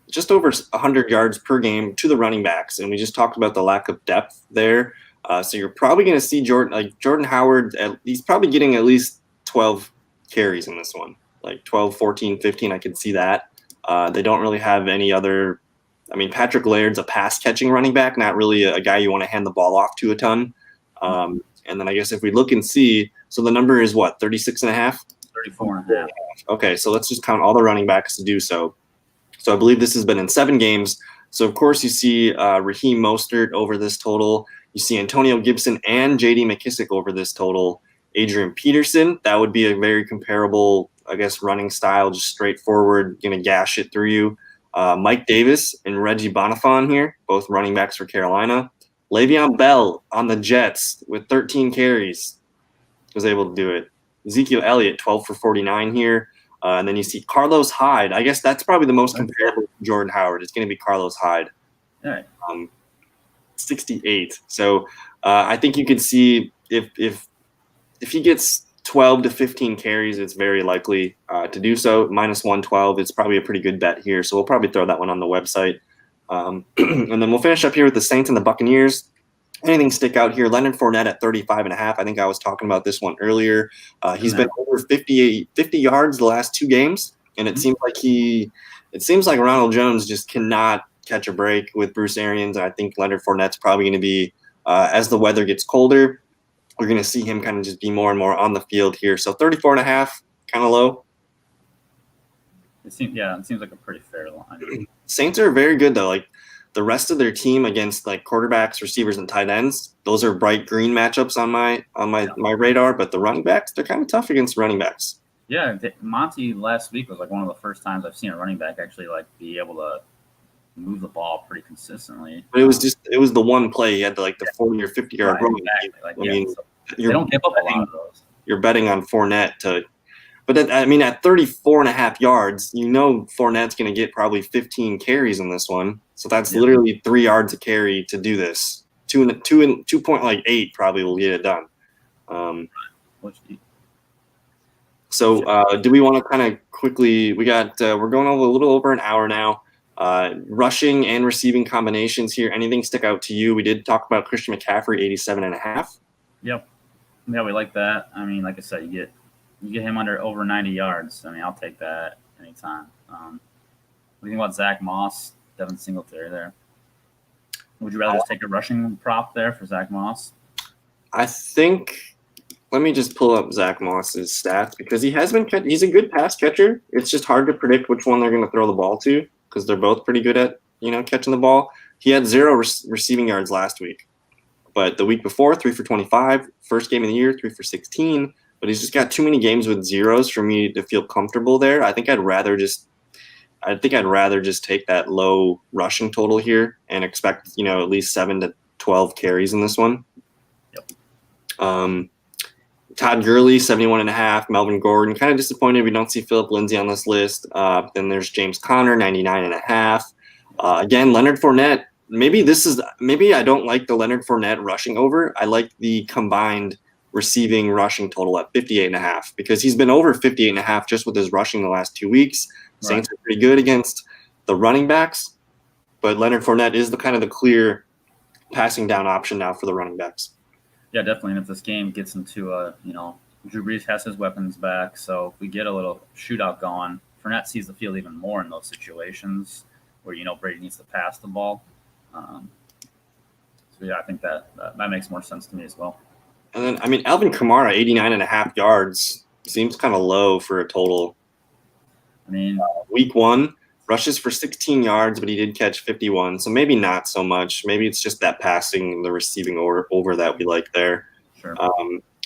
just over 100 yards per game to the running backs. And we just talked about the lack of depth there. So you're probably going to see Jordan Howard, he's probably getting at least 12 carries in this one, like 12, 14, 15. I could see that. They don't really have any other. Patrick Laird's a pass catching running back, not really a guy you want to hand the ball off to a ton. And then I guess if we look and see, so the number is what, 36.5? 34.5. Okay, so let's just count all the running backs to do so. So I believe this has been in 7 games. So, of course, you see Raheem Mostert over this total. You see Antonio Gibson and J.D. McKissic over this total. Adrian Peterson, that would be a very comparable, I guess, running style, just straightforward, going to gash it through you. Mike Davis and Reggie Bonifon here, both running backs for Carolina. Le'Veon Bell on the Jets with 13 carries was able to do it. Ezekiel Elliott, 12 for 49 here. And then you see Carlos Hyde. I guess that's probably the most comparable to Jordan Howard. It's going to be Carlos Hyde. All right. 68. So I think you can see if he gets 12 to 15 carries, it's very likely to do so. Minus 112, it's probably a pretty good bet here. So we'll probably throw that one on the website. And then we'll finish up here with the Saints and the Buccaneers. Anything stick out here? Leonard Fournette at 35.5. I think I was talking about this one earlier. He's been over 50 yards the last 2 games, and it seems like Ronald Jones just cannot catch a break with Bruce Arians. I think Leonard Fournette's probably going to be, as the weather gets colder, we're going to see him kind of just be more and more on the field here. So 34.5, kind of low. It seems like a pretty fair line. Saints are very good though. Like the rest of their team against like quarterbacks, receivers, and tight ends, those are bright green matchups on my radar. But the running backs, they're kind of tough against running backs. Yeah, Monty last week was like one of the first times I've seen a running back actually like be able to move the ball pretty consistently. But it was the one play he had the 40 or 50 yard run. Exactly. They don't give up a lot of those. You're betting on Fournette to. But at 34.5 yards, you know Fournette's going to get probably 15 carries in this one. So that's literally 3 yards a carry to do this. 2.8 probably will get it done. So do we want to kind of quickly? We're going a little over an hour now. Rushing and receiving combinations here. Anything stick out to you? We did talk about Christian McCaffrey, 87.5. Yep. Yeah, we like that. I mean, like I said, you get him over 90 yards. I mean, I'll take that anytime. What do you think about Zack Moss, Devin Singletary there? Would you rather just take a rushing prop there for Zack Moss? I think let me just pull up Zack Moss's stats because he's a good pass catcher. It's just hard to predict which one they're going to throw the ball to because they're both pretty good at catching the ball. He had 0 receiving yards last week, but the week before 3 for 25. First game of the year 3 for 16. But he's just got too many games with zeros for me to feel comfortable there. I think I'd rather just take that low rushing total here and expect, at least 7 to 12 carries in this one. Yep. Todd Gurley, 71.5. Melvin Gordon, kind of disappointed we don't see Phillip Lindsay on this list. Then there's James Conner, 99.5. Again, Leonard Fournette. Maybe I don't like the Leonard Fournette rushing over. I like the combined receiving rushing total at 58.5 because he's been over 58.5 just with his rushing the last 2 weeks. Right. Saints are pretty good against the running backs, but Leonard Fournette is the clear passing down option now for the running backs. Yeah, definitely. And if this game gets into Drew Brees has his weapons back, so if we get a little shootout going, Fournette sees the field even more in those situations where Brady needs to pass the ball. So yeah, I think that makes more sense to me as well. And then, Alvin Kamara, 89.5 yards, seems kind of low for a total. Week 1, rushes for 16 yards, but he did catch 51, so maybe not so much. Maybe it's just that passing, the receiving over that we like there. Sure.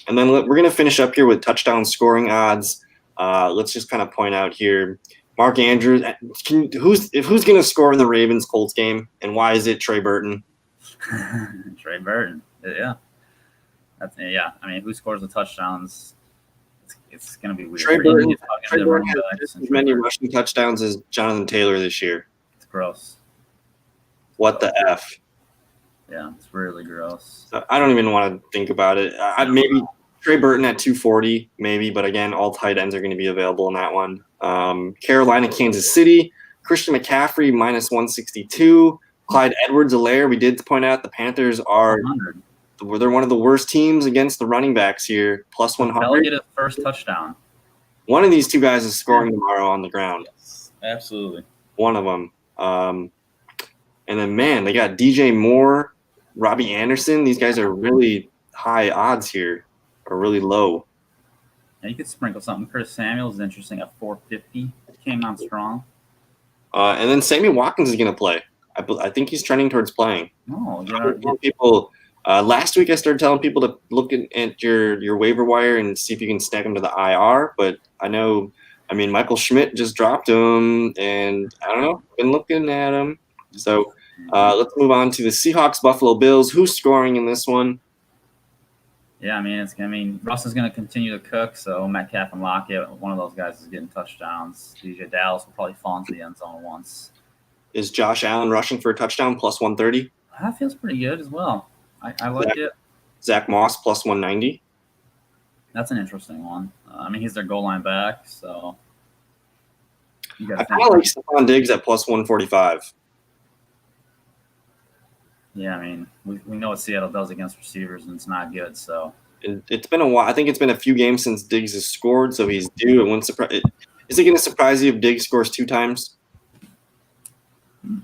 And then we're going to finish up here with touchdown scoring odds. Let's just kind of point out here, Mark Andrews, who's going to score in the Ravens-Colts game, and why is it Trey Burton? Trey Burton, yeah. Who scores the touchdowns? It's going to be weird. Trey Burton has as many rushing touchdowns as Jonathan Taylor this year. It's gross. What the F? Yeah, it's really gross. I don't even want to think about it. Maybe Trey Burton at 240, maybe. But again, all tight ends are going to be available in that one. Carolina, Kansas City. Christian McCaffrey, minus 162. Clyde Edwards-Helaire, we did point out the Panthers are – they're one of the worst teams against the running backs here, plus 100. They'll get his first touchdown. One of these two guys is scoring tomorrow on the ground. Yes, absolutely. One of them. And then, man, they got DJ Moore, Robbie Anderson. These guys are really high odds here are really low. And you could sprinkle something. Curtis Samuel is interesting at 450. Came on strong. And then Sammy Watkins is going to play. I think he's trending towards playing. Oh, People. Last week I started telling people to look at your waiver wire and see if you can stack him to the IR. But Michael Schmidt just dropped him, and I don't know. Been looking at him. So let's move on to the Seahawks Buffalo Bills. Who's scoring in this one? Yeah, Russ is going to continue to cook, so Metcalf and Lockett, one of those guys is getting touchdowns. DJ Dallas will probably fall into the end zone once. Is Josh Allen rushing for a touchdown plus 130? That feels pretty good as well. I like it. Zack Moss plus 190. That's an interesting one. He's their goal line back, so I kind of like Stephon Diggs at plus 145. Yeah, we know what Seattle does against receivers, and it's not good. So it's been a while. I think it's been a few games since Diggs has scored, so he's due. It wouldn't surprise. Is it going to surprise you if Diggs scores 2 times?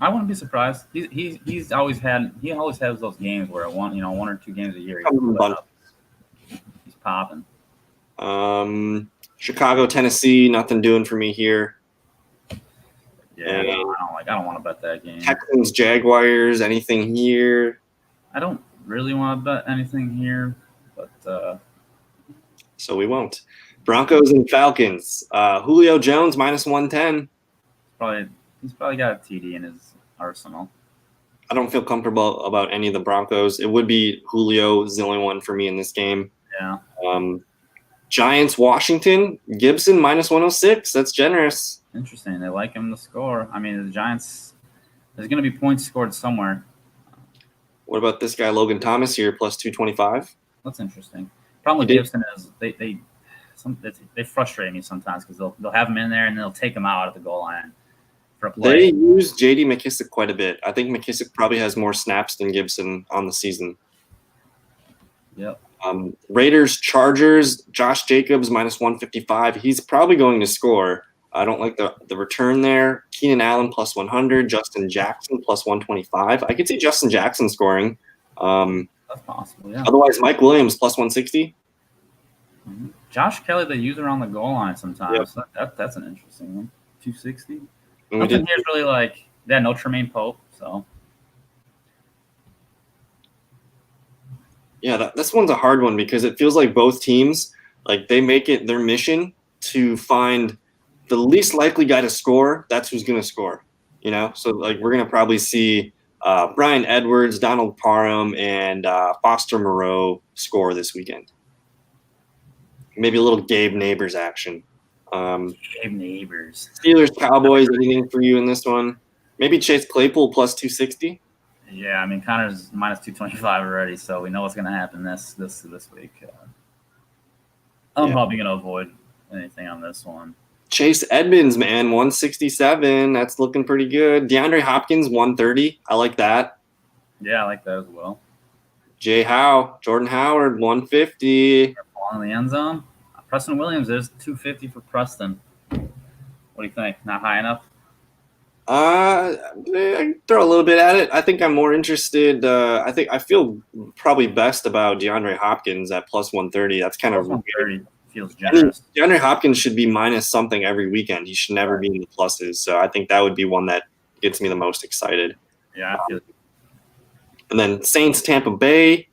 I wouldn't be surprised. He always has those games where one or 2 games a year he's popping. Chicago, Tennessee, nothing doing for me here. Yeah, I don't want to bet that game. Texans, Jaguars, anything here? I don't really want to bet anything here, but so we won't. Broncos and Falcons. Julio Jones minus 110. He's probably got a TD in his arsenal. I don't feel comfortable about any of the Broncos. It would be Julio is the only one for me in this game. Yeah. Giants, Washington, Gibson minus 106. That's generous. Interesting. They like him to score. The Giants, there's going to be points scored somewhere. What about this guy, Logan Thomas here, plus 225? That's interesting. Problem with Gibson is they frustrate me sometimes because they'll have him in there and they'll take him out at the goal line for a play. They use J.D. McKissic quite a bit. I think McKissic probably has more snaps than Gibson on the season. Yep. Raiders, Chargers, Josh Jacobs minus 155. He's probably going to score. I don't like the return there. Keenan Allen plus 100. Justin Jackson plus 125. I could see Justin Jackson scoring. That's possible, yeah. Otherwise, Mike Williams plus 160. Mm-hmm. Josh Kelly, they use around the goal line sometimes. Yep. That's an interesting one. 260. Nothing here's really no Tremaine Pope, so. Yeah, this one's a hard one because it feels like both teams, they make it their mission to find the least likely guy to score. That's who's going to score, So, we're going to probably see Brian Edwards, Donald Parham, and Foster Moreau score this weekend. Maybe a little Gabe Neighbors action. Gabe Neighbors. Steelers, Cowboys, anything for you in this one? Maybe Chase Claypool plus 260? Yeah, Connor's minus 225 already, so we know what's going to happen this week. I'm probably going to avoid anything on this one. Chase Edmonds, man, 167. That's looking pretty good. DeAndre Hopkins, 130. I like that. Yeah, I like that as well. Jordan Howard, 150. Falling in the end zone. Preston Williams is 250 for Preston. What do you think? Not high enough? I throw a little bit at it. I think I'm more interested. I feel probably best about DeAndre Hopkins at plus 130. That's kind of 130 feels generous. DeAndre Hopkins should be minus something every weekend. He should never be in the pluses. So I think that would be one that gets me the most excited. Yeah, I feel it. And then Saints, Tampa Bay.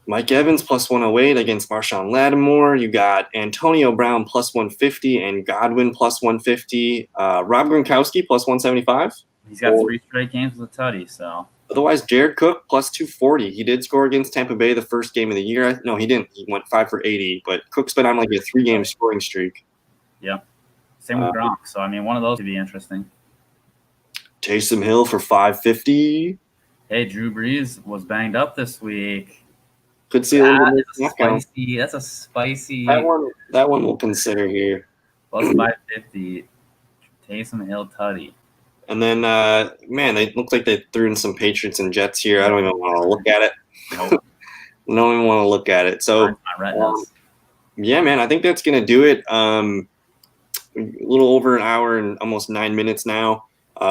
Mike Evans plus 108 against Marshawn Lattimore. You got Antonio Brown plus 150 and Godwin plus 150. Rob Gronkowski plus 175. He's got 3 straight games with a tutty, so. Otherwise, Jared Cook plus 240. He did score against Tampa Bay the first game of the year. No, he didn't. He went 5 for 80, but Cook's been on a 3-game scoring streak. Yeah. Same with Gronk. So, one of those would be interesting. Taysom Hill for 550. Hey, Drew Brees was banged up this week. Could see a little bit spicy. That's a spicy. That one we'll consider here. Plus 550. Taysom Hill tutty. And then, they look like they threw in some Patriots and Jets here. I don't even want to look at it. Nope. I don't even want to look at it. So, yeah, man, I think that's going to do it. A little over an hour and almost 9 minutes now.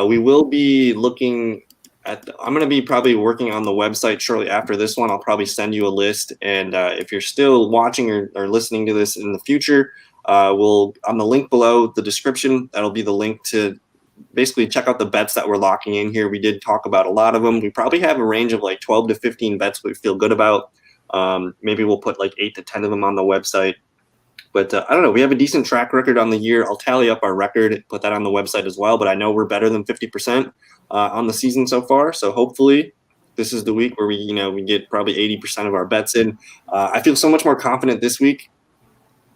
We will be looking I'm going to be probably working on the website shortly after this one. I'll probably send you a list. And if you're still watching or listening to this in the future, on the link below the description, that'll be the link to basically check out the bets that we're locking in here. We did talk about a lot of them. We probably have a range of like 12 to 15 bets we feel good about. Maybe we'll put like 8 to 10 of them on the website. But I don't know. We have a decent track record on the year. I'll tally up our record, put that on the website as well. But I know we're better than 50% on the season so far. So hopefully this is the week where we get probably 80% of our bets in. I feel so much more confident this week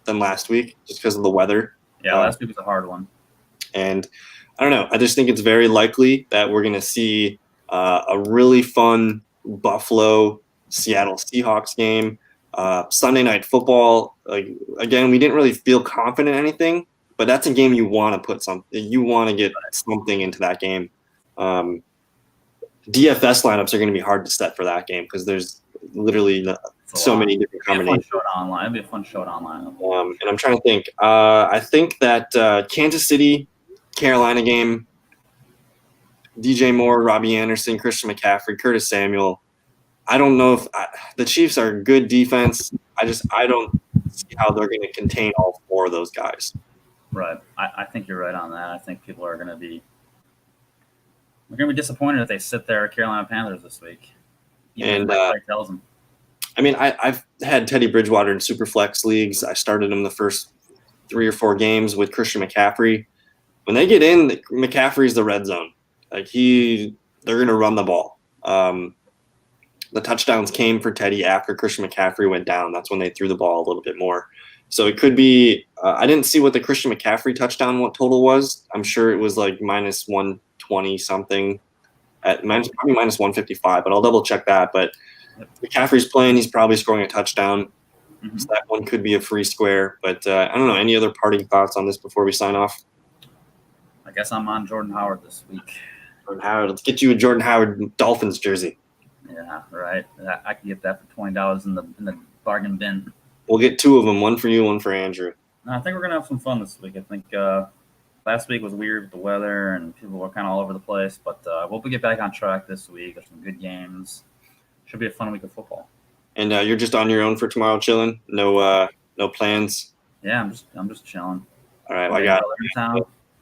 than last week just because of the weather. Yeah, last week was a hard one. And I don't know. I just think it's very likely that we're going to see a really fun Buffalo-Seattle Seahawks game. Sunday Night Football, like again, we didn't really feel confident in anything, but that's a game you want to put you want to get something into that game. DFS lineups are going to be hard to set for that game because there's literally so many different combinations. It'll be a fun show online. And I'm trying to think. I think that Kansas City, Carolina game, DJ Moore, Robbie Anderson, Christian McCaffrey, Curtis Samuel. I don't know if the Chiefs are a good defense. I don't see how they're going to contain all 4 of those guys. Right. I think you're right on that. I think people are going to be disappointed if they sit there Carolina Panthers this week. Even if tells them. I mean, I've had Teddy Bridgewater in Superflex leagues. I started him the first 3 or 4 games with Christian McCaffrey. When they get in, McCaffrey's the red zone. Like they're going to run the ball. The touchdowns came for Teddy after Christian McCaffrey went down. That's when they threw the ball a little bit more. So it could be I didn't see what the Christian McCaffrey touchdown total was. I'm sure it was like minus 120 something, probably minus 155, but I'll double check that. But McCaffrey's playing. He's probably scoring a touchdown. Mm-hmm. So that one could be a free square. But I don't know. Any other parting thoughts on this before we sign off? I guess I'm on Jordan Howard this week. Jordan Howard. Let's get you a Jordan Howard Dolphins jersey. Yeah, right. I can get that for $20 in the bargain bin. We'll get 2 of them, one for you, one for Andrew. No, I think we're gonna have some fun this week. I think last week was weird with the weather and people were kind of all over the place, but we'll get back on track this week. There's some good games. Should be a fun week of football. And you're just on your own for tomorrow, chilling? No plans? Yeah, I'm just chilling. All right,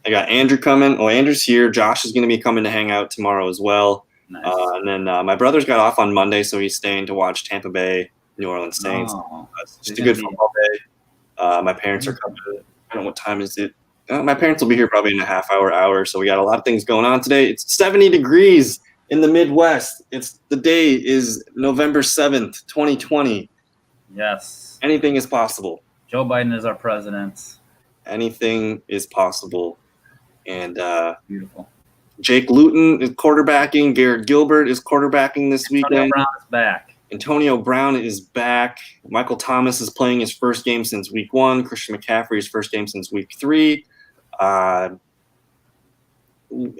I got Andrew coming. Well, Andrew's here. Josh is going to be coming to hang out tomorrow as well. Nice. And then my brother's got off on Monday, so he's staying to watch Tampa Bay, New Orleans Saints. It's just a good football day. My parents are coming. I don't know what time is it. My parents will be here probably in a half hour. So we got a lot of things going on today. It's 70 degrees in the Midwest. The day is November 7th, 2020. Yes. Anything is possible. Joe Biden is our president. Anything is possible. And beautiful. Jake Luton is quarterbacking. Garrett Gilbert is quarterbacking this weekend. Antonio Brown is back. Michael Thomas is playing his first game since week 1. Christian McCaffrey's first game since week 3.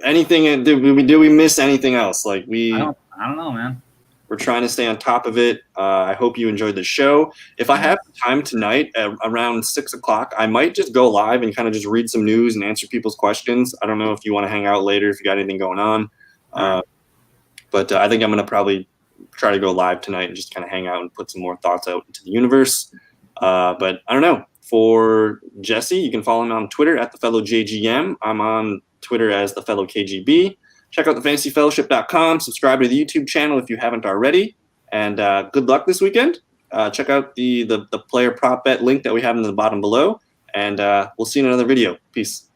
Anything? Do we miss anything else? I don't know, man. We're trying to stay on top of it. I hope you enjoyed the show. If I have time tonight at around 6 o'clock, I might just go live and kind of just read some news and answer people's questions. I don't know if you want to hang out later, if you got anything going on. But I think I'm going to probably try to go live tonight and just kind of hang out and put some more thoughts out into the universe. But I don't know. For Jesse, you can follow him on Twitter at theFellowJGM. I'm on Twitter as theFellowKGB. Check out thefantasyfellowship.com. Subscribe to the YouTube channel if you haven't already. And good luck this weekend. Check out the player prop bet link that we have in the bottom below. And we'll see you in another video. Peace.